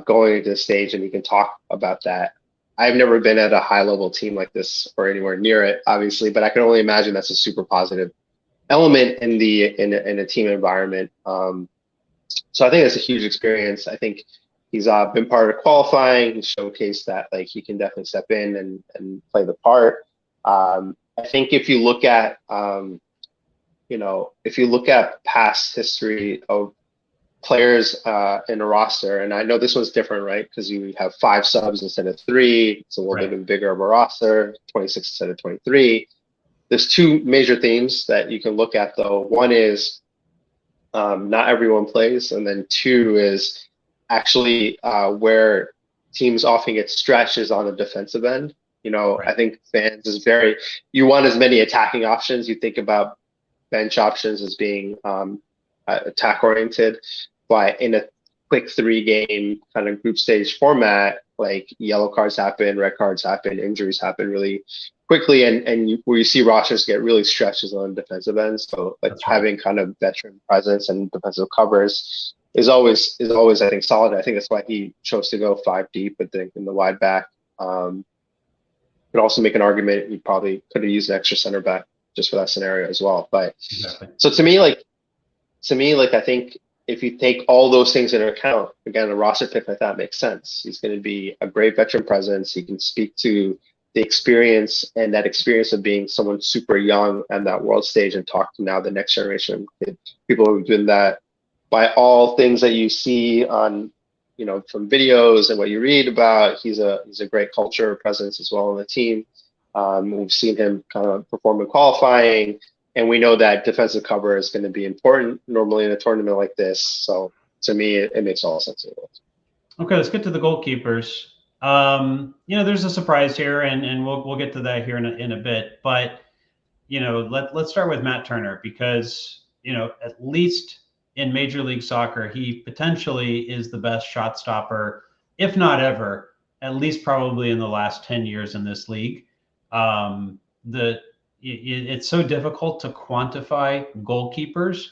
going into the stage, and he can talk about that. I've never been at a high level team like this or anywhere near it, obviously, but I can only imagine that's a super positive element in a team environment. So I think it's a huge experience. I think he's been part of qualifying. He showcased that like he can definitely step in and play the part. I think if you look at if you look at past history of players in a roster, and I know this one's different, right? Because you have 5 subs instead of 3. It's a little Right. bit bigger of a roster, 26 instead of 23. There's 2 major themes that you can look at, though. One is not everyone plays, and then 2 is actually where teams often get stretched is on the defensive end. Right. I think fans is you want as many attacking options. You think about bench options as being attack oriented, but in a quick 3-game kind of group stage format, like yellow cards happen, red cards happen, injuries happen really quickly, and where you see rosters get really stretched is on the defensive end. So like That's right. having kind of veteran presence and defensive covers is always I think solid. I think that's why he chose to go 5 deep, I think, in the wide back. Could also make an argument he probably could have used an extra center back just for that scenario as well. But Exactly. so to me, like I think if you take all those things into account, again, a roster pick like that makes sense. He's going to be a great veteran presence. He can speak to the experience and that experience of being someone super young on that world stage and talk to now the next generation of people who've been that. By all things that you see on, from videos and what you read about, he's a great culture presence as well on the team. We've seen him kind of perform in qualifying. And we know that defensive cover is going to be important normally in a tournament like this. So to me, it makes all sense in the world. Okay, let's get to the goalkeepers. There's a surprise here, and we'll get to that here in a bit. But let's start with Matt Turner because at least in Major League Soccer, he potentially is the best shot stopper, if not ever, at least probably in the last 10 years in this league. It's so difficult to quantify goalkeepers,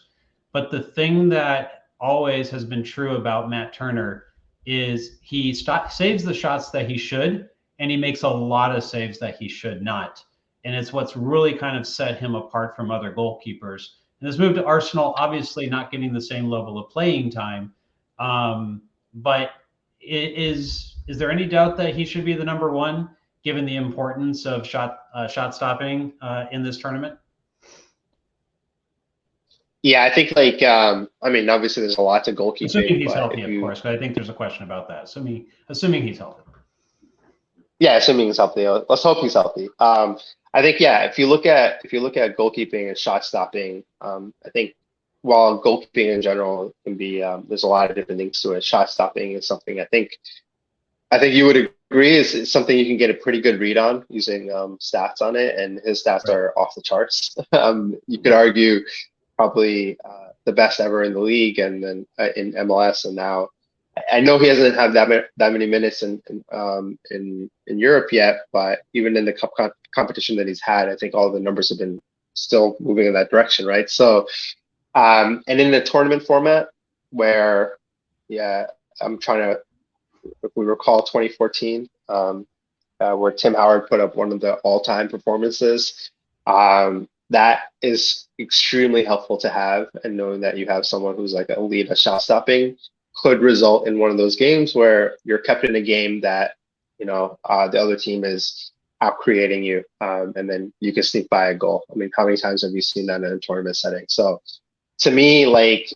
but the thing that always has been true about Matt Turner is he saves the shots that he should, and he makes a lot of saves that he should not. And it's what's really kind of set him apart from other goalkeepers. And this move to Arsenal, obviously not getting the same level of playing time, but is there any doubt that he should be the number 1? Given the importance of shot stopping in this tournament? Yeah, I think like I mean, obviously there's a lot to Assuming goalkeeping, he's but healthy, of course. But I think there's a question about that. Assuming he's healthy. Yeah, assuming he's healthy, let's hope he's healthy. I think if you look at goalkeeping and shot stopping, I think while goalkeeping in general can be there's a lot of different things to it. Shot stopping is something I think you would agree is something you can get a pretty good read on using stats on it, and his stats Right. are off the charts. You could argue probably the best ever in the league, and then in MLS, and now I know he hasn't had that many minutes in Europe yet, but even in the cup competition that he's had, I think all the numbers have been still moving in that direction, right? So, and in the tournament format, where I'm trying to, if we recall 2014, where Tim Howard put up one of the all-time performances. That is extremely helpful to have, and knowing that you have someone who's like a lead at shot stopping could result in one of those games where you're kept in a game that the other team is out creating you, and then you can sneak by a goal. I mean, how many times have you seen that in a tournament setting? So to me, like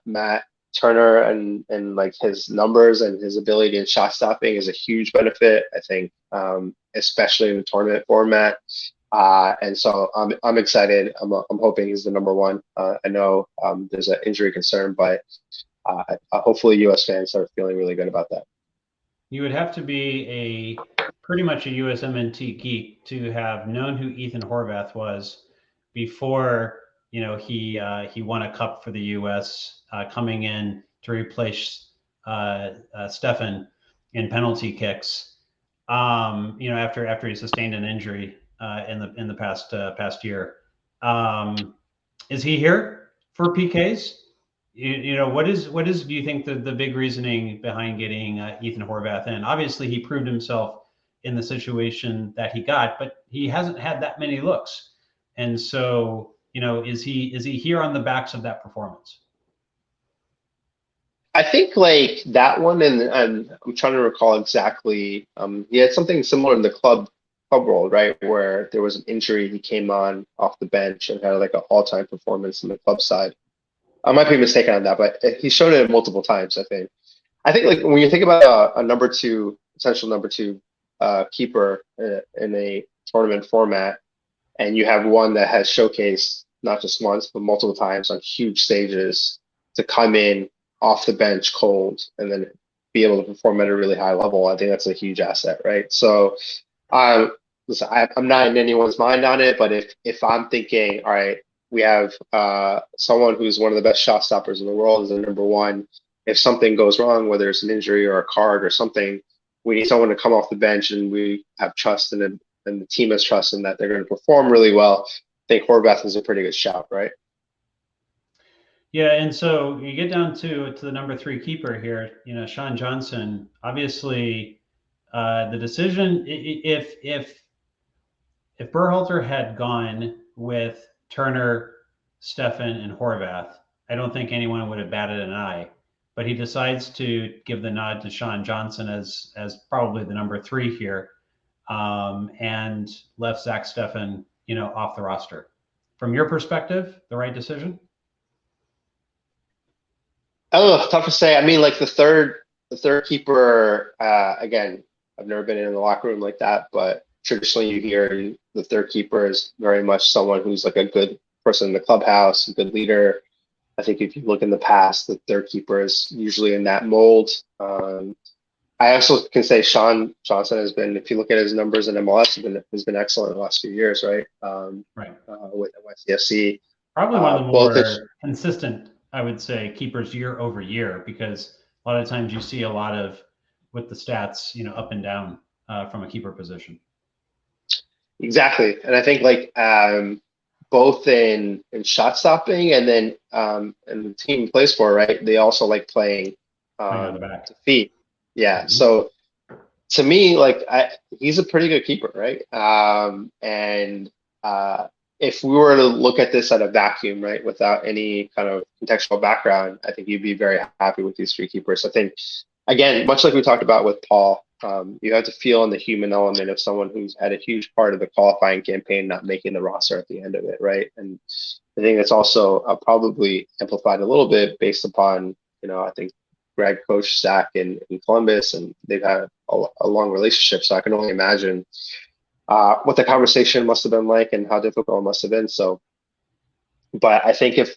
Matt Turner and like his numbers and his ability in shot stopping is a huge benefit, I think, especially in the tournament format. And so I'm excited. I'm hoping he's the number 1. I know there's an injury concern, but hopefully U.S. fans are feeling really good about that. You would have to be pretty much a USMNT geek to have known who Ethan Horvath was before he won a cup for the U.S. Coming in to replace Stefan in penalty kicks. After he sustained an injury in the past year. Is he here for PKs? What is do you think the big reasoning behind getting Ethan Horvath in? Obviously, he proved himself in the situation that he got, but he hasn't had that many looks. And so, is he here on the backs of that performance? I think like that one, and I'm trying to recall exactly. He had something similar in the club world, right, where there was an injury. He came on off the bench and had like an all-time performance in the club side. I might be mistaken on that, but he's shown it multiple times, I think. I think like when you think about a potential number two keeper in a tournament format, and you have one that has showcased not just once, but multiple times on huge stages to come in off the bench cold and then be able to perform at a really high level, I think that's a huge asset, right? So listen, I'm not in anyone's mind on it, but if I'm thinking, all right, we have someone who's one of the best shot stoppers in the world as a number one. If something goes wrong, whether it's an injury or a card or something, we need someone to come off the bench, and we have trust and the team has trust in that they're going to perform really well. I think Horvath is a pretty good shout, right? Yeah, and so you get down to the number three keeper here, Sean Johnson. Obviously, the decision if Berhalter had gone with Turner, Stefan, and Horvath, I don't think anyone would have batted an eye. But he decides to give the nod to Sean Johnson as probably the number three here, and left Zach Stefan, off the roster. From your perspective, the right decision? Oh, tough to say. I mean, like the third keeper. Again, I've never been in the locker room like that, but traditionally you hear the third keeper is very much someone who's like a good person in the clubhouse, a good leader. I think if you look in the past, the third keeper is usually in that mold. I also can say Sean Johnson has been, if you look at his numbers in MLS, has been excellent in the last few years, right? Right. With NYCFC. Probably one of the more consistent, I would say, keepers year over year, because a lot of times you see a lot of with the stats, up and down from a keeper position. Exactly, and I think like both in shot stopping and then and the team plays for, right? They also like playing on the back to feet. Yeah. Mm-hmm. So to me, like he's a pretty good keeper, right? And if we were to look at this at a vacuum, right, without any kind of contextual background, I think you'd be very happy with these three keepers. I think, again, much like we talked about with Paul, you have to feel in the human element of someone who's had a huge part of the qualifying campaign not making the roster at the end of it, right? And I think it's also probably amplified a little bit based upon, I think Greg coached Zach in Columbus, and they've had a long relationship. So I can only imagine what the conversation must have been like and how difficult it must have been. So, but I think if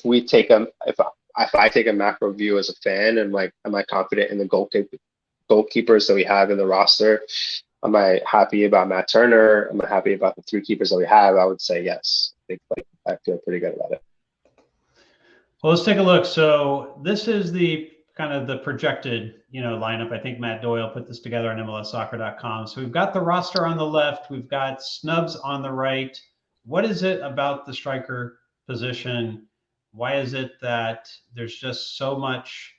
I take a macro view as a fan, and like, am I confident in the goalkeepers that we have in the roster? Am I happy about Matt Turner? Am I happy about the three keepers that we have? I would say yes. I think I feel pretty good about it. Well, let's take a look. So this is the kind of the projected, lineup. I think Matt Doyle put this together on MLSsoccer.com. So we've got the roster on the left. We've got snubs on the right. What is it about the striker position? Why is it that there's just so much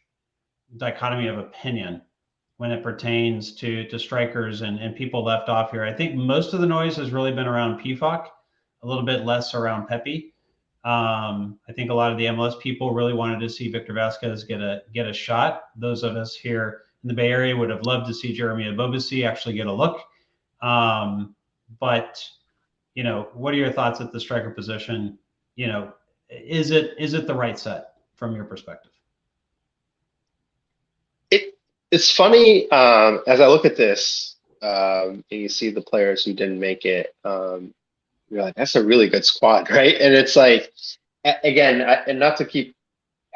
dichotomy of opinion when it pertains to strikers and people left off here? I think most of the noise has really been around PFOC, a little bit less around Pepe. I think a lot of the MLS people really wanted to see Victor Vasquez get a shot. Those of us here in the Bay Area would have loved to see Jeremy Ebobisse actually get a look. But what are your thoughts at the striker position? Is it the right set from your perspective? It's funny as I look at this and you see the players who didn't make it. You're like, that's a really good squad, right? And it's like, again, and not to keep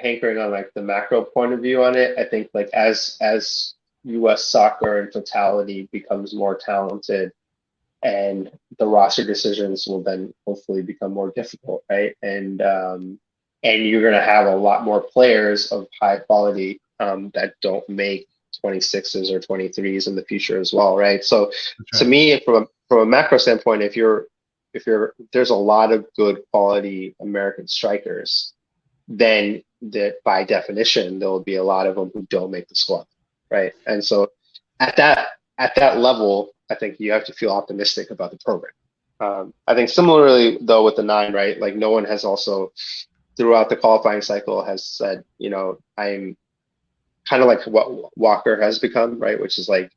hankering on like the macro point of view on it. I think like as U.S. soccer in totality becomes more talented, and the roster decisions will then hopefully become more difficult, right? And you're going to have a lot more players of high quality that don't make 26s or 23s in the future as well, right? So to me, from a macro standpoint, if there's a lot of good quality American strikers, then that by definition there will be a lot of them who don't make the squad, right? And so at that level, I think you have to feel optimistic about the program. I think similarly though with the 9, right? Like no one has also throughout the qualifying cycle has said, I'm kind of like what Walker has become, right? Which is like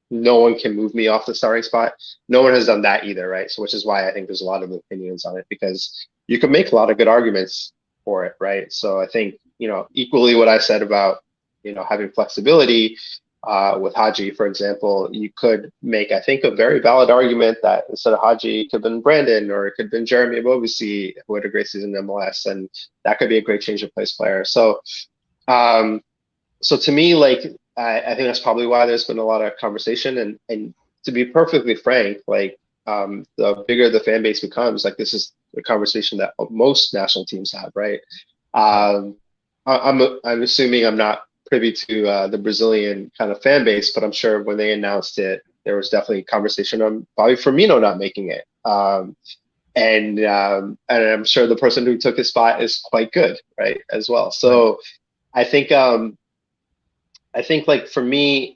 no one can move me off the starting spot. No one has done that either, right? So which is why I think there's a lot of opinions on it, because you can make a lot of good arguments for it, right? So I think, equally what I said about, having flexibility with Haji, for example, you could make, I think, a very valid argument that instead of Haji, it could have been Brandon or it could have been Jeremy Ebobisse, who had a great season in MLS, and that could be a great change of place player. So, so to me, like, I think that's probably why there's been a lot of conversation. And to be perfectly frank, like, the bigger the fan base becomes, like, this is the conversation that most national teams have, right? I'm assuming I'm not privy to the Brazilian kind of fan base, but I'm sure when they announced it, there was definitely conversation on Bobby Firmino not making it. And I'm sure the person who took his spot is quite good, right, as well. So I think like for me,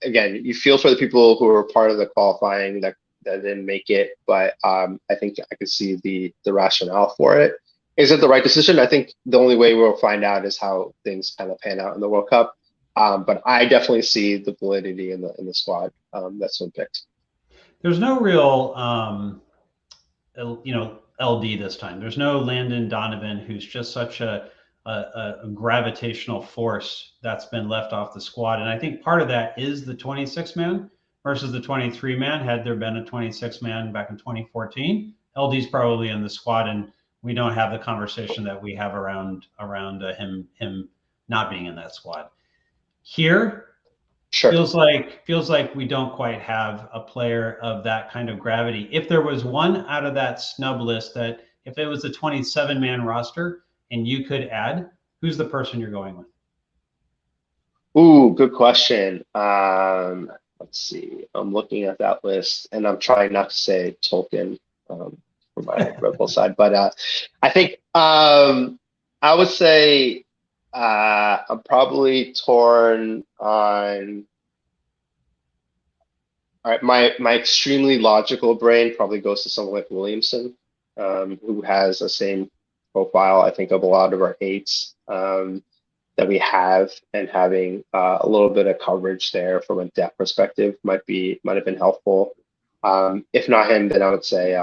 again, you feel for the people who were part of the qualifying that didn't make it, but I think I could see the rationale for it. Is it the right decision? I think the only way we'll find out is how things kind of pan out in the World Cup. But I definitely see the validity in the squad that's been picked. There's no real, LD this time. There's no Landon Donovan, who's just such a gravitational force that's been left off the squad. And I think part of that is the 26-man versus the 23-man. Had there been a 26-man back in 2014, LD's probably in the squad, and we don't have the conversation that we have around him not being in that squad. Here, sure. feels like we don't quite have a player of that kind of gravity. If there was one out of that snub list, that if it was a 27-man roster and you could add, who's the person you're going with? Ooh, good question. Let's see. I'm looking at that list, and I'm trying not to say Tolkien for my Red Bull side, but I think I would say I'm probably torn on. All right, my extremely logical brain probably goes to someone like Williamson, who has the same profile, I think, of a lot of our 8s that we have, and having a little bit of coverage there from a depth perspective might have been helpful. If not him, then I would say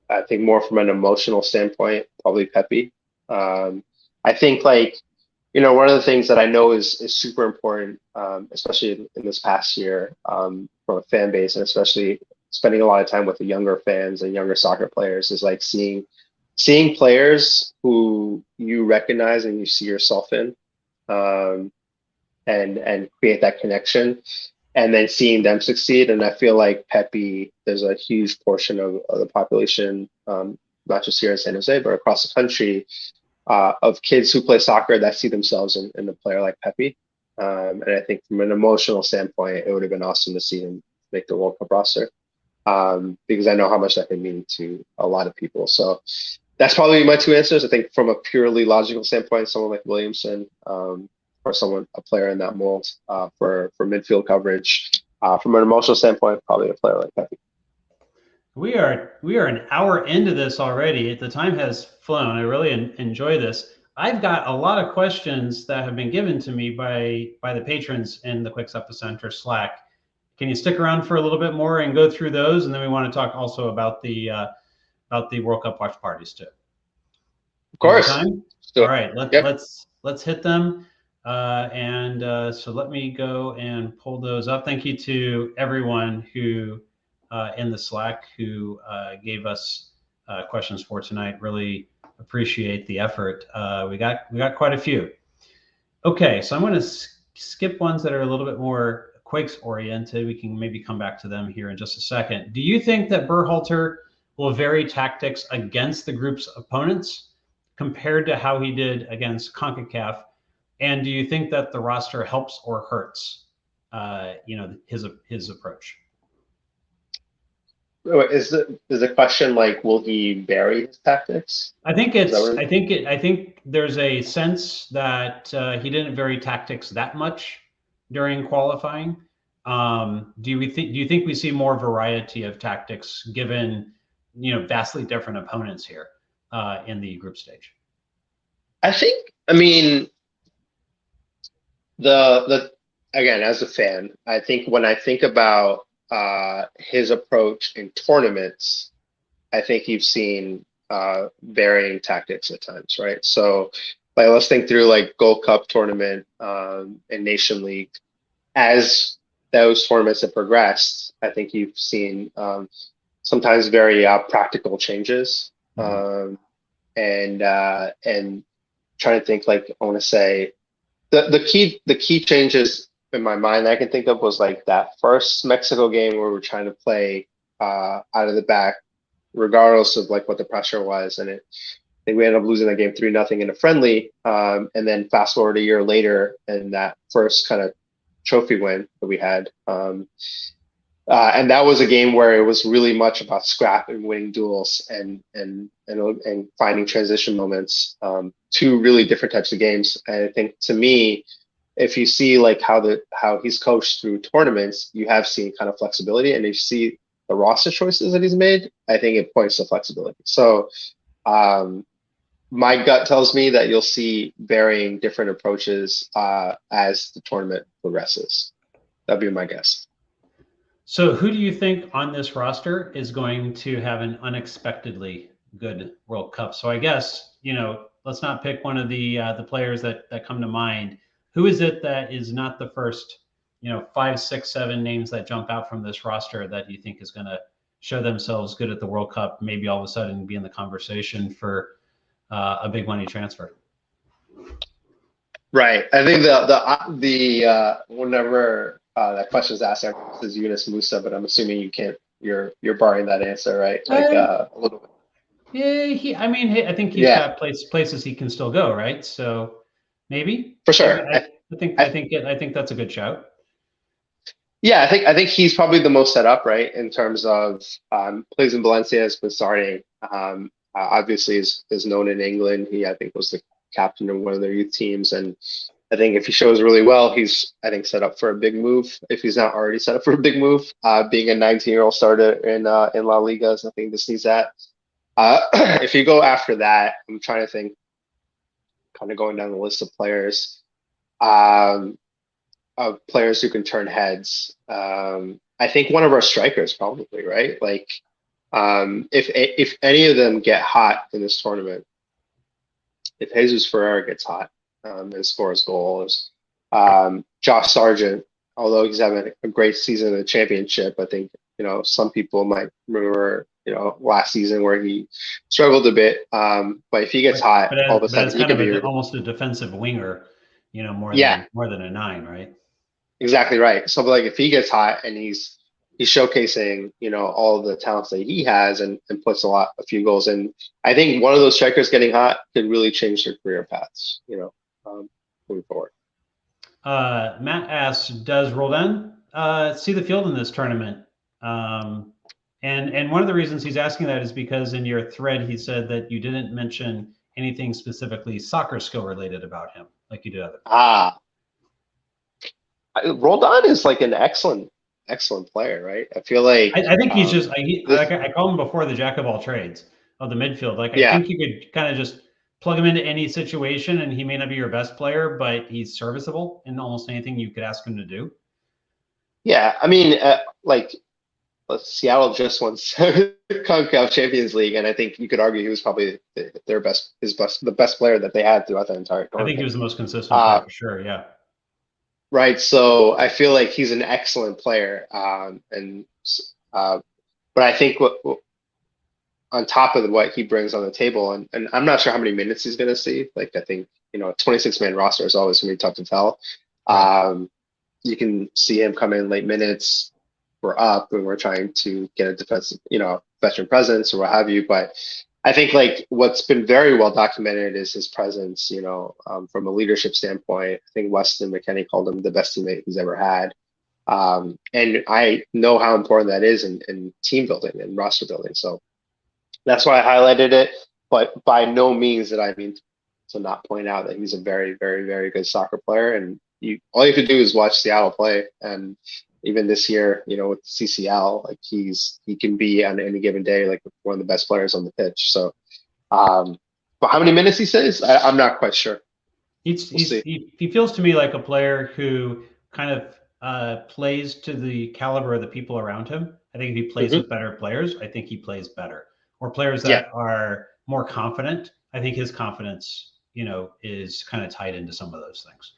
I think more from an emotional standpoint, probably Pepe. I think like, one of the things that I know is super important, especially in this past year, from a fan base, and especially spending a lot of time with the younger fans and younger soccer players, is like seeing players who you recognize and you see yourself in, and create that connection, and then seeing them succeed. And I feel like Pepe, there's a huge portion of the population, not just here in San Jose, but across the country, of kids who play soccer that see themselves in a player like Pepe. And I think from an emotional standpoint, it would have been awesome to see him make the World Cup roster, because I know how much that can mean to a lot of people. So that's probably my 2 answers. I think from a purely logical standpoint, someone like Williamson, or a player in that mold for midfield coverage. From an emotional standpoint, probably a player like Pepe. We are an hour into this already. The time has flown. I really enjoy this. I've got a lot of questions that have been given to me by the patrons in the Quakes Epicenter Slack. Can you stick around for a little bit more and go through those? And then we want to talk also about the World Cup watch parties too. Of course. All right, let's hit them. So let me go and pull those up. Thank you to everyone who in the Slack who gave us questions for tonight. Really appreciate the effort. We got quite a few. Okay, so I'm going to skip ones that are a little bit more Quakes oriented. We can maybe come back to them here in just a second. Do you think that Berhalter will vary tactics against the group's opponents compared to how he did against CONCACAF? And do you think that the roster helps or hurts, his approach? Is the question like, will he vary his tactics? I think there's a sense that he didn't vary tactics that much during qualifying. Do you think we see more variety of tactics given, vastly different opponents here in the group stage? I mean, the again, as a fan, I think when I think about his approach in tournaments, I think you've seen varying tactics at times, right? So, like, let's think through like Gold Cup tournament and Nation League. As those tournaments have progressed, I think you've seen sometimes very practical changes. And trying to think, like, I want to say the key changes in my mind I can think of was like that first Mexico game where we're trying to play out of the back, regardless of like what the pressure was, and I think we ended up losing that game 3-0 in a friendly. And then fast forward a year later, and that first kind of trophy win that we had, and that was a game where it was really much about scrap and winning duels and finding transition moments. Two really different types of games, and I think to me, if you see like how he's coached through tournaments, you have seen kind of flexibility, and if you see the roster choices that he's made, I think it points to flexibility. So my gut tells me that you'll see varying different approaches as the tournament progresses. That'd be my guess. So who do you think on this roster is going to have an unexpectedly good World Cup? So I guess, let's not pick one of the players that come to mind. Who is it that is not the first, 5, 6, 7 names that jump out from this roster that you think is going to show themselves good at the World Cup, maybe all of a sudden be in the conversation for a big money transfer? Right. I think whenever that question is asked, is Yunus Musa, but I'm assuming you can't. You're barring that answer, right? Like a little bit. Yeah, I think he's got places he can still go, right? So maybe for sure. I think that's a good shout. Yeah, I think he's probably the most set up, right, in terms of plays in Valencia, has been starting. Obviously is known in England. He, I think, was the captain of one of their youth teams, and I think if he shows really well, he's, I think, set up for a big move. If he's not already set up for a big move, being a 19-year-old starter in La Liga, I think this needs that. If you go after that, I'm trying to think, kind of going down the list of players who can turn heads. I think one of our strikers probably, right? Like, if any of them get hot in this tournament, if Jesus Ferreira gets hot and scores goals, Josh Sargent, although he's having a great season in the championship, I think, some people might remember, last season where he struggled a bit. But if he gets hot, all of a sudden he can be almost a defensive winger, more than a 9, right? Exactly right. So like if he gets hot and he's showcasing, all the talents that he has and puts a few goals in, I think one of those strikers getting hot could really change their career paths, moving forward. Matt asks, does Roldan see the field in this tournament? And one of the reasons he's asking that is because in your thread, he said that you didn't mention anything specifically soccer skill related about him, like you did other. Roldan is like an excellent player, right? I feel like I think he's just I call him before the jack of all trades of the midfield. Like I think you could kind of just plug him into any situation, and he may not be your best player, but he's serviceable in almost anything you could ask him to do. Yeah, I mean, Seattle just won CONCACAF Champions League, and I think you could argue he was probably the best player that they had throughout the entire tournament. I think he was the most consistent player for sure. Yeah. Right. So I feel like he's an excellent player. But I think on top of what he brings on the table, and I'm not sure how many minutes he's going to see. Like I think a 26-man roster is always going to be tough to tell. Right. You can see him come in late minutes. We're up and we're trying to get a defensive, veteran presence or what have you. But I think like what's been very well documented is his presence. From a leadership standpoint, I think Weston McKennie called him the best teammate he's ever had. And I know how important that is in team building and roster building. So that's why I highlighted it. But by no means did I mean to not point out that he's a very, very, very good soccer player. And all you could do is watch Seattle play. And even this year, with CCL, like he can be on any given day like one of the best players on the pitch. So, but how many minutes he says, I'm not quite sure. He feels to me like a player who kind of plays to the caliber of the people around him. I think if he plays with better players, I think he plays better. Or players that are more confident, I think his confidence, is kind of tied into some of those things.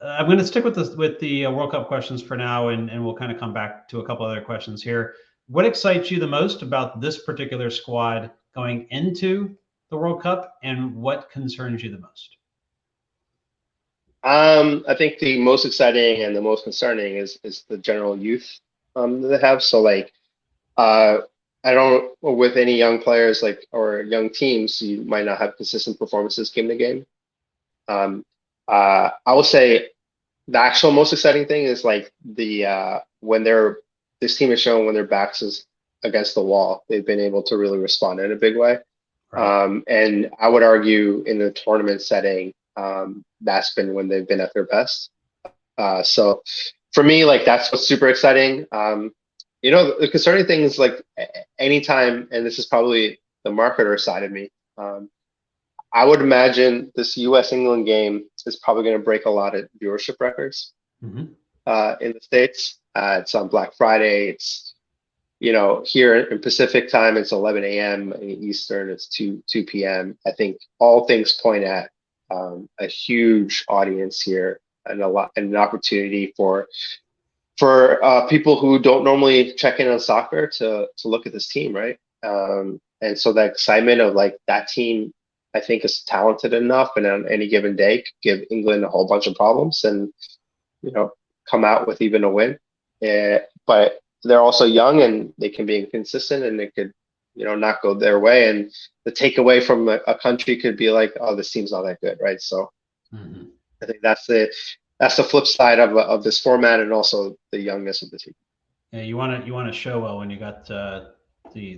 I'm going to stick with the World Cup questions for now, and we'll kind of come back to a couple other questions here. What excites you the most about this particular squad going into the World Cup, and what concerns you the most? I think the most exciting and the most concerning is the general youth that they have. So like, I don't, with any young players or young teams, you might not have consistent performances game to game. I will say the actual most exciting thing is like when this team has shown when their backs is against the wall, they've been able to really respond in a big way. Right. And I would argue in the tournament setting, that's been when they've been at their best. So for me, like that's what's super exciting. The concerning thing is like anytime, and this is probably the marketer side of me, I would imagine this U.S. England game is probably going to break a lot of viewership records in the States. It's on Black Friday. It's, here in Pacific time, it's 11 a.m. In Eastern, it's 2 p.m. I think all things point at a huge audience here and an opportunity for people who don't normally check in on soccer to look at this team, right? And so the excitement of like that team, I think, is talented enough, and on any given day could give England a whole bunch of problems, and come out with even a win. But they're also young, and they can be inconsistent, and it could not go their way. And the takeaway from a country could be like, oh, this team's not that good, right? So I think that's the flip side of this format, and also the youngness of the team. Yeah, you want to show well when you got the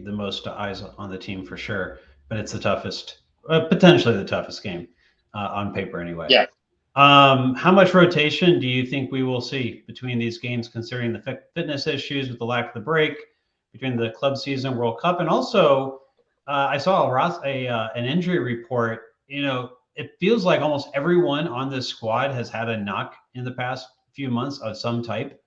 most eyes on the team for sure, but it's the toughest, potentially the toughest game on paper anyway. Yeah. How much rotation do you think we will see between these games, considering the fitness issues with the lack of the break between the club season, World Cup, and also I saw an injury report. It feels like almost everyone on this squad has had a knock in the past few months of some type.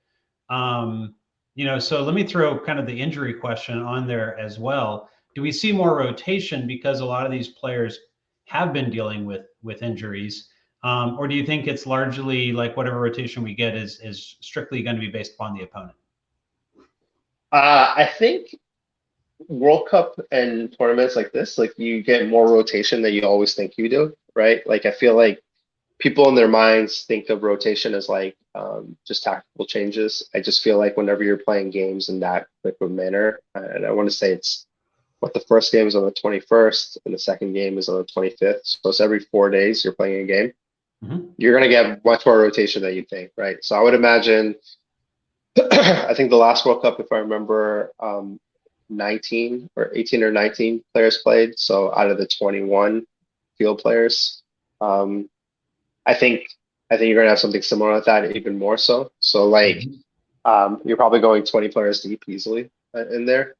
So let me throw kind of the injury question on there as well. Do we see more rotation because a lot of these players have been dealing with injuries? Or do you think it's largely like whatever rotation we get is strictly going to be based upon the opponent? I think World Cup and tournaments like this, like you get more rotation than you always think you do, right? Like I feel like people in their minds think of rotation as like just tactical changes. I just feel like whenever you're playing games in that quick of a manner, and I want to say it's the first game is on the 21st and the second game is on the 25th. So it's every 4 days you're playing a game. You're going to get much more rotation than you think, right? So I would imagine, I think the last World Cup, if I remember, 18 or 19 players played. So out of the 21 field players, I think you're going to have something similar like that, even more so. So like, you're probably going 20 players deep easily in there.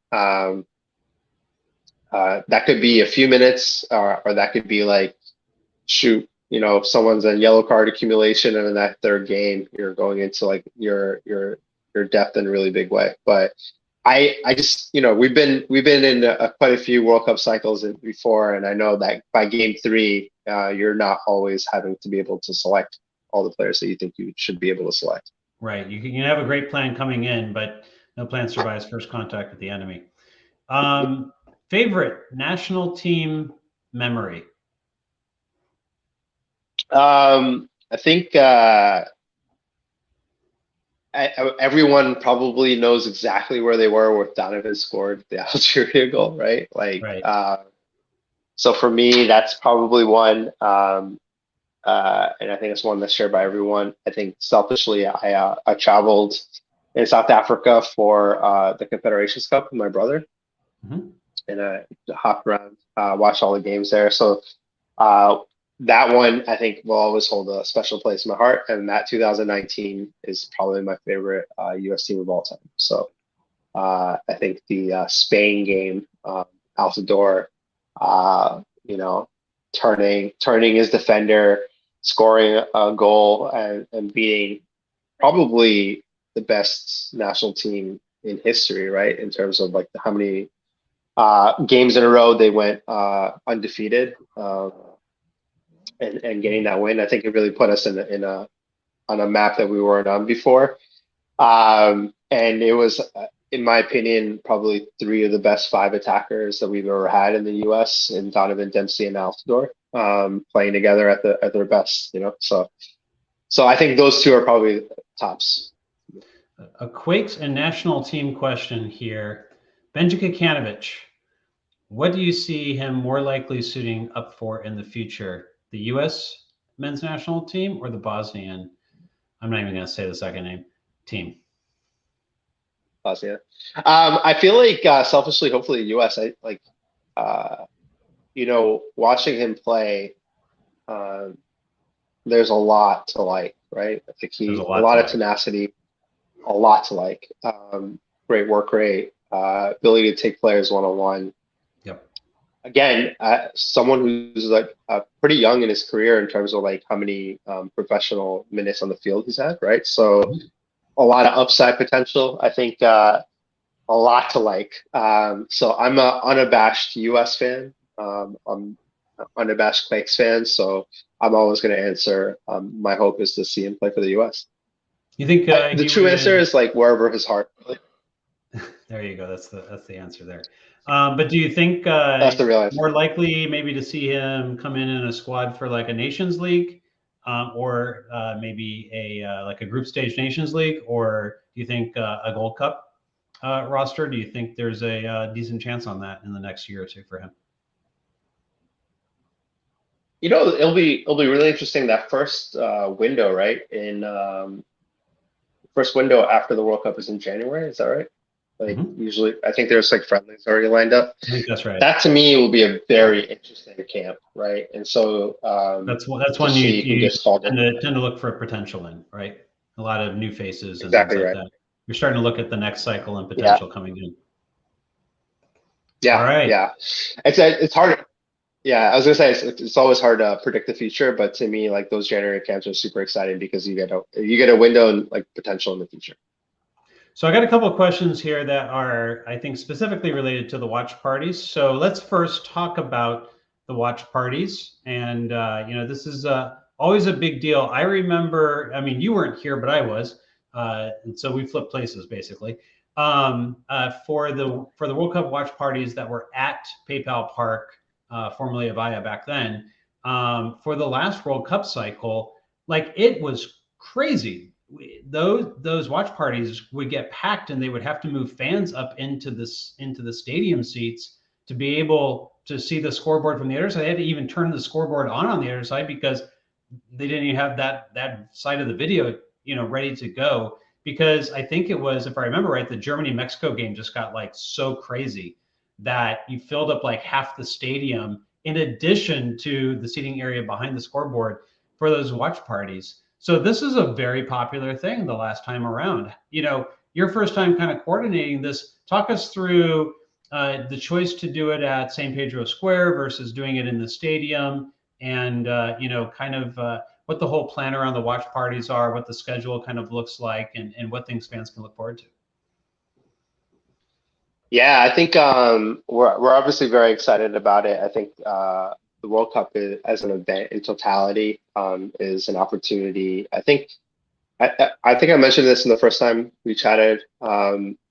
That could be a few minutes, or that could be like, shoot, if someone's in yellow card accumulation, and in that third game, you're going into like your depth in a really big way. But I just, we've been in quite a few World Cup cycles before, and I know that by game 3, you're not always having to be able to select all the players that you think you should be able to select. Right. You can have a great plan coming in, but no plan survives first contact with the enemy. Favorite national team memory? I think everyone probably knows exactly where they were when Donovan scored the Algeria goal, right? Like, Right. so for me, that's probably one. And I think it's one that's shared by everyone. I think selfishly, I traveled in South Africa for the Confederations Cup with my brother, and I hopped around, watched all the games there. So that one I think will always hold a special place in my heart. And that 2019 is probably my favorite US team of all time. So I think the Spain game, out the door, you know, turning his defender, scoring a goal, and beating probably the best national team in history, right? In terms of like how many games in a row they went undefeated, and getting that win. I think it really put us in a on a map that we weren't on before. And it was, in my opinion, probably three of the best five attackers that we've ever had in the U.S. in Donovan, Dempsey, and Altidore, playing together at their best. So I think those two are probably tops. A Quakes and national team question here. Benji Kikanovic, what do you see him more likely suiting up for in the future? The U.S. men's national team or the Bosnian? I'm not even going to say the second name. Team. Bosnia. I feel like selfishly, hopefully, the U.S. I like, watching him play. There's a lot to like, right? I think a lot of tenacity, a lot to like. Great work rate, ability to take players one-on-one. Yep. Again, someone who's like pretty young in his career in terms of like how many professional minutes on the field he's had, right? So a lot of upside potential. I think a lot to like. So I'm an unabashed US fan. I'm an unabashed Quakes fan. So I'm always going to answer. My hope is to see him play for the US. You think the true answer is like wherever his heart. There you go. That's the answer there. But do you think that's the real answer. More likely maybe to see him come in a squad for like a Nations League, or maybe like a group stage Nations League, or do you think a Gold Cup roster? Do you think there's a decent chance on that in the next year or two for him? It'll be really interesting that first window, right? First window after the World Cup is in January. Is that right? Like usually, I think there's like friendlies already lined up. I think that's right. That to me will be a very interesting camp, right? And so that's when you tend to look for potential in, right? A lot of new faces and things like that. You're starting to look at the next cycle and potential coming in. Yeah. All right. Yeah. It's hard. Yeah, I was gonna say it's always hard to predict the future, but to me, like those January camps are super exciting because you get a window and like potential in the future. So I got a couple of questions here that are, I think, specifically related to the watch parties. So let's first talk about the watch parties. And this is always a big deal. I remember, I mean, you weren't here, but I was, and so we flipped places basically. For the World Cup watch parties that were at PayPal Park, formerly Avaya back then, for the last World Cup cycle, like it was crazy. Those watch parties would get packed, and they would have to move fans up into the stadium seats to be able to see the scoreboard from the other side. They had to even turn the scoreboard on the other side because they didn't even have that side of the video, ready to go. Because I think it was, if I remember right, the Germany-Mexico game just got like so crazy that you filled up like half the stadium in addition to the seating area behind the scoreboard for those watch parties. So this is a very popular thing the last time around. Your first time kind of coordinating this, talk us through the choice to do it at San Pedro Square versus doing it in the stadium, and kind of what the whole plan around the watch parties are, what the schedule kind of looks like, and what things fans can look forward to. Yeah, I think we're obviously very excited about it. I think the World Cup as an event in totality is an opportunity. I think I think I mentioned this in the first time we chatted.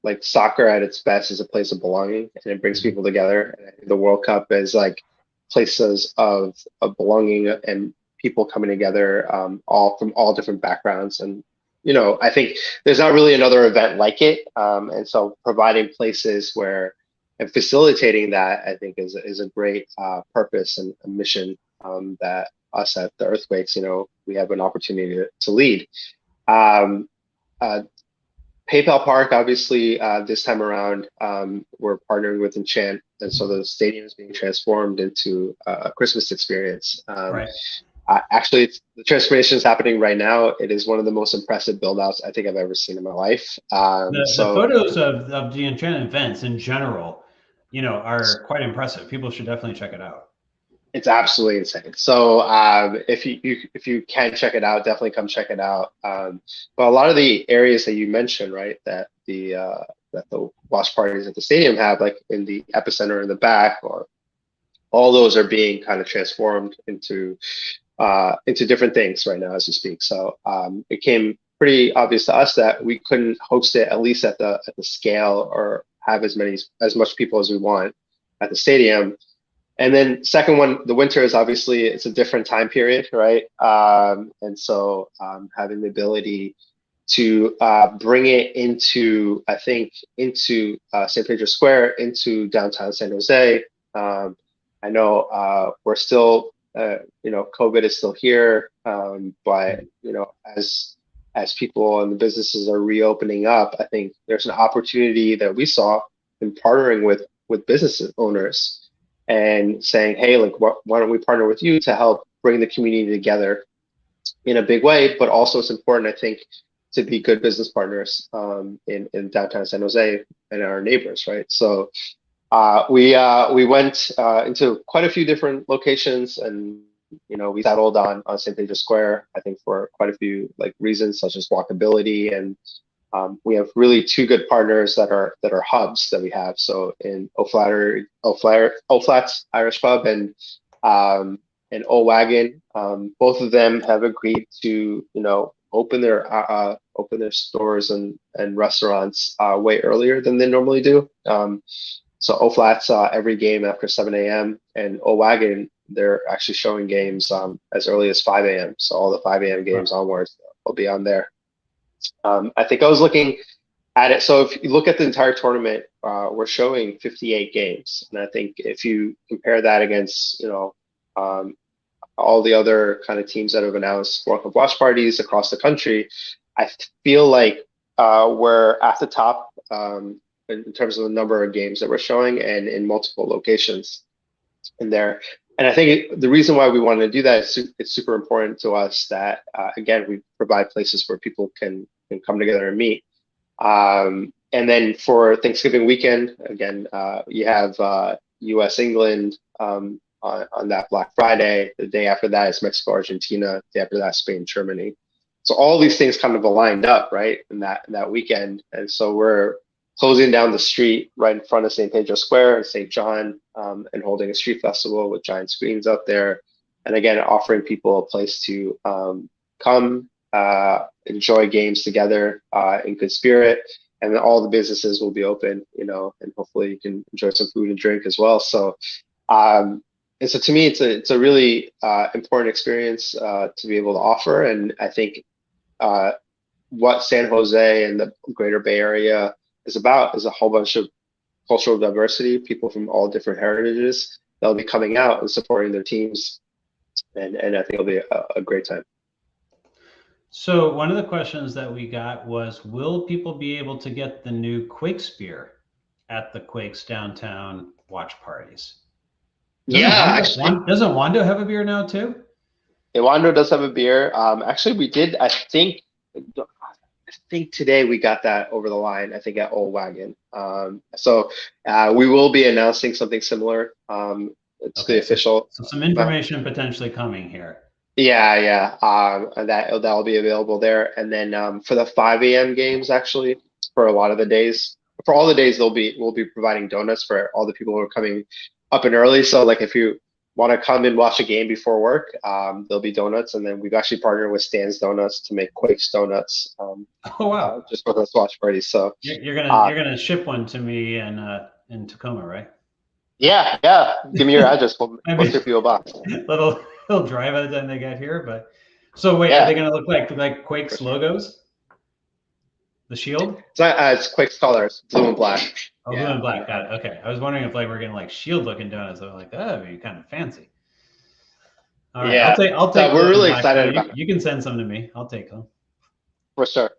Like soccer at its best is a place of belonging, and it brings people together. And I think the World Cup is like places of belonging and people coming together, all from all different backgrounds. And I think there's not really another event like it. And so providing places where and facilitating that, I think, is a great purpose and a mission that us at the Earthquakes, we have an opportunity to lead. Um, uh, PayPal Park, obviously, this time around, we're partnering with Enchant, and so the stadium is being transformed into a Christmas experience. Right. Actually, the transformation is happening right now. It is one of the most impressive build-outs I think I've ever seen in my life. The photos of the Enchanted events in general, are quite impressive. People should definitely check it out. It's absolutely insane. So if you can check it out, definitely come check it out. But a lot of the areas that you mentioned, right, that the watch parties at the stadium have, like in the epicenter in the back, or all those are being kind of transformed into different things right now as we speak. So it came pretty obvious to us that we couldn't host it at least at the scale or have as much people as we want at the stadium. And then second one, the winter is obviously, it's a different time period, right? And so having the ability to bring it into, I think, into St. Pedro Square, into downtown San Jose. I know we're still, COVID is still here, but as people and the businesses are reopening up, I think there's an opportunity that we saw in partnering with business owners and saying, hey, like, why don't we partner with you to help bring the community together in a big way? But also it's important, I think, to be good business partners in downtown San Jose and our neighbors, right? So we went into quite a few different locations, and we settled on St. Pedro Square, I think, for quite a few reasons, such as walkability, and we have really two good partners that are hubs that we have. So in O'Flat's Irish Pub and O Wagon, both of them have agreed to open their stores and restaurants way earlier than they normally do. So O'Flat's every game after 7 a.m. and O Wagon, they're actually showing games as early as 5 a.m. So all the 5 a.m. games onwards will be on there. I think I was looking at it. So if you look at the entire tournament, we're showing 58 games. And I think if you compare that against, all the other kind of teams that have announced World Cup watch parties across the country, I feel like we're at the top in terms of the number of games that we're showing and in multiple locations in there. And I think the reason why we wanted to do that is it's super important to us that, again, we provide places where people can come together and meet. And then for Thanksgiving weekend, again, you have US England on that Black Friday. The day after that is Mexico, Argentina. The day after that, Spain, Germany. So all these things kind of aligned up, right, in that weekend. And so we're closing down the street right in front of St. Pedro Square in St. John, and holding a street festival with giant screens out there. And again, offering people a place to come, enjoy games together in good spirit. And then all the businesses will be open, and hopefully you can enjoy some food and drink as well. So, and so to me, it's a really important experience to be able to offer. And I think what San Jose and the greater Bay Area is about is a whole bunch of cultural diversity, people from all different heritages that'll be coming out and supporting their teams. And I think it'll be a great time. So one of the questions that we got was, will people be able to get the new Quakes beer at the Quakes downtown watch parties? Doesn't Wando have a beer now too? Wando does have a beer. Actually, we did, I think today we got that over the line, I think at Old Wagon. So we will be announcing something similar. It's the official. So some information potentially coming here. Yeah. And that'll be available there. And then for the 5 a.m. games, actually, for a lot of the days, for all the days, we'll be providing donuts for all the people who are coming up and early. So like if you want to come and watch a game before work, there'll be donuts, and then we've actually partnered with Stan's Donuts to make Quakes donuts. Oh wow! Just for this watch party. So you're gonna ship one to me in Tacoma, right? Yeah. Give me your address. We'll ship you a box. Little dry by the time they get here, but so wait, Yeah. are they gonna look like Quakes logos? The shield? It's Quakes colors, blue and black. Oh, blue and black. Got it. Okay. I was wondering if we're getting like shield looking donuts. I'm like, that'd be kind of fancy. All right. Yeah. I'll take. We're really excited about it. You can send some to me. I'll take them. For sure.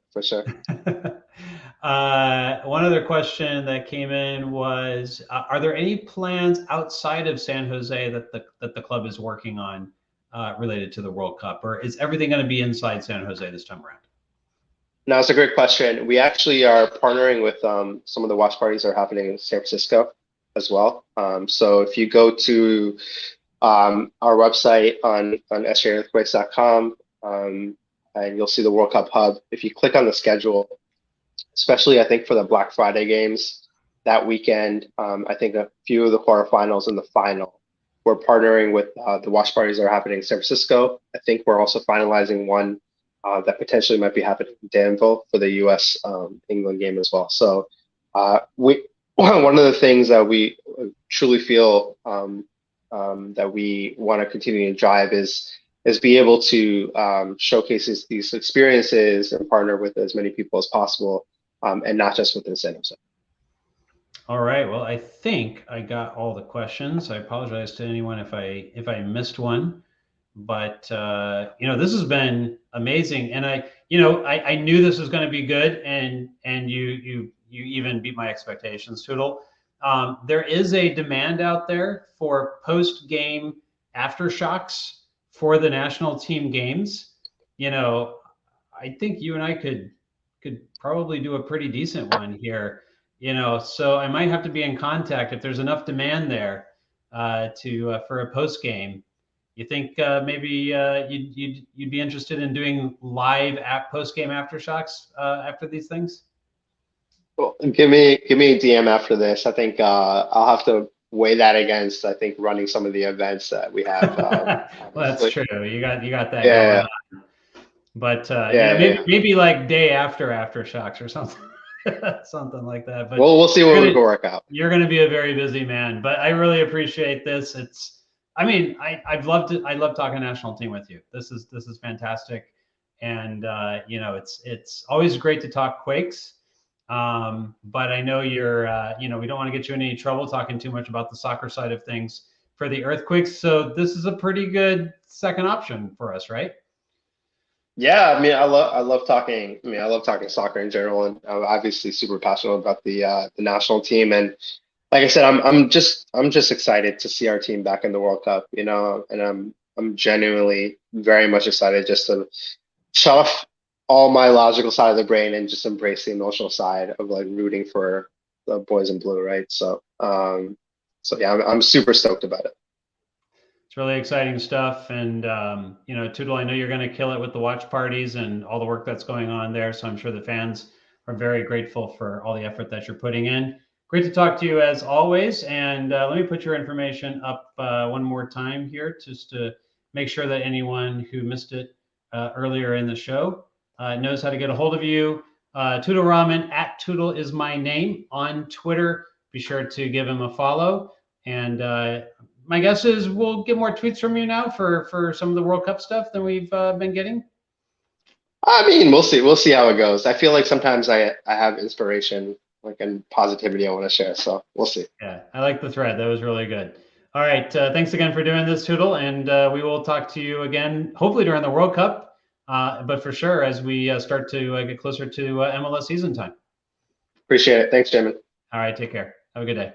One other question that came in was, are there any plans outside of San Jose that the club is working on related to the World Cup, or is everything going to be inside San Jose this time around? No, it's a great question. We actually are partnering with some of the watch parties that are happening in San Francisco as well. So if you go to our website on sjaearthquakes.com, and you'll see the World Cup hub. If you click on the schedule, especially I think for the Black Friday games that weekend, I think a few of the quarterfinals and the final, we're partnering with the watch parties that are happening in San Francisco. I think we're also finalizing one that potentially might be happening in Danville for the U.S. England game as well. So one of the things that we truly feel that we want to continue to drive is be able to showcase these experiences and partner with as many people as possible, and not just within San Jose. All right. Well, I think I got all the questions. I apologize to anyone if I missed one, but this has been amazing, and I knew this was going to be good, and you even beat my expectations, Tutul. There is a demand out there for post-game aftershocks for the national team games. I think you and I could probably do a pretty decent one here. So I might have to be in contact if there's enough demand there for a post game. You think maybe you'd be interested in doing live post game aftershocks after these things? Well, give me a DM after this. I think I'll have to weigh that against, I think, running some of the events that we have. Well, that's true. You got that going on. But maybe like day after aftershocks or something. Something like that. But we'll see what we can work out. You're going to be a very busy man, but I really appreciate this. I love talking national team with you. This is fantastic, and it's always great to talk Quakes. But I know you're we don't want to get you in any trouble talking too much about the soccer side of things for the Earthquakes. So this is a pretty good second option for us, right? Yeah, I love talking. I love talking soccer in general, and I'm obviously super passionate about the national team. And like I said, I'm just excited to see our team back in the World Cup. And I'm genuinely very much excited just to shut off all my logical side of the brain and just embrace the emotional side of like rooting for the boys in blue, right? So yeah, I'm super stoked about it. It's really exciting stuff. And, Tutul, I know you're going to kill it with the watch parties and all the work that's going on there. So I'm sure the fans are very grateful for all the effort that you're putting in. Great to talk to you as always. And let me put your information up one more time here just to make sure that anyone who missed it earlier in the show knows how to get a hold of you. Tutul Rahman, @Tutul is my name on Twitter. Be sure to give him a follow. And my guess is we'll get more tweets from you now for some of the World Cup stuff than we've been getting. We'll see. We'll see how it goes. I feel like sometimes I have inspiration, and positivity I want to share. So we'll see. Yeah, I like the thread. That was really good. All right. Thanks again for doing this, Tutul. And we will talk to you again, hopefully during the World Cup, but for sure as we start to get closer to MLS season time. Appreciate it. Thanks, Jamin. All right. Take care. Have a good day.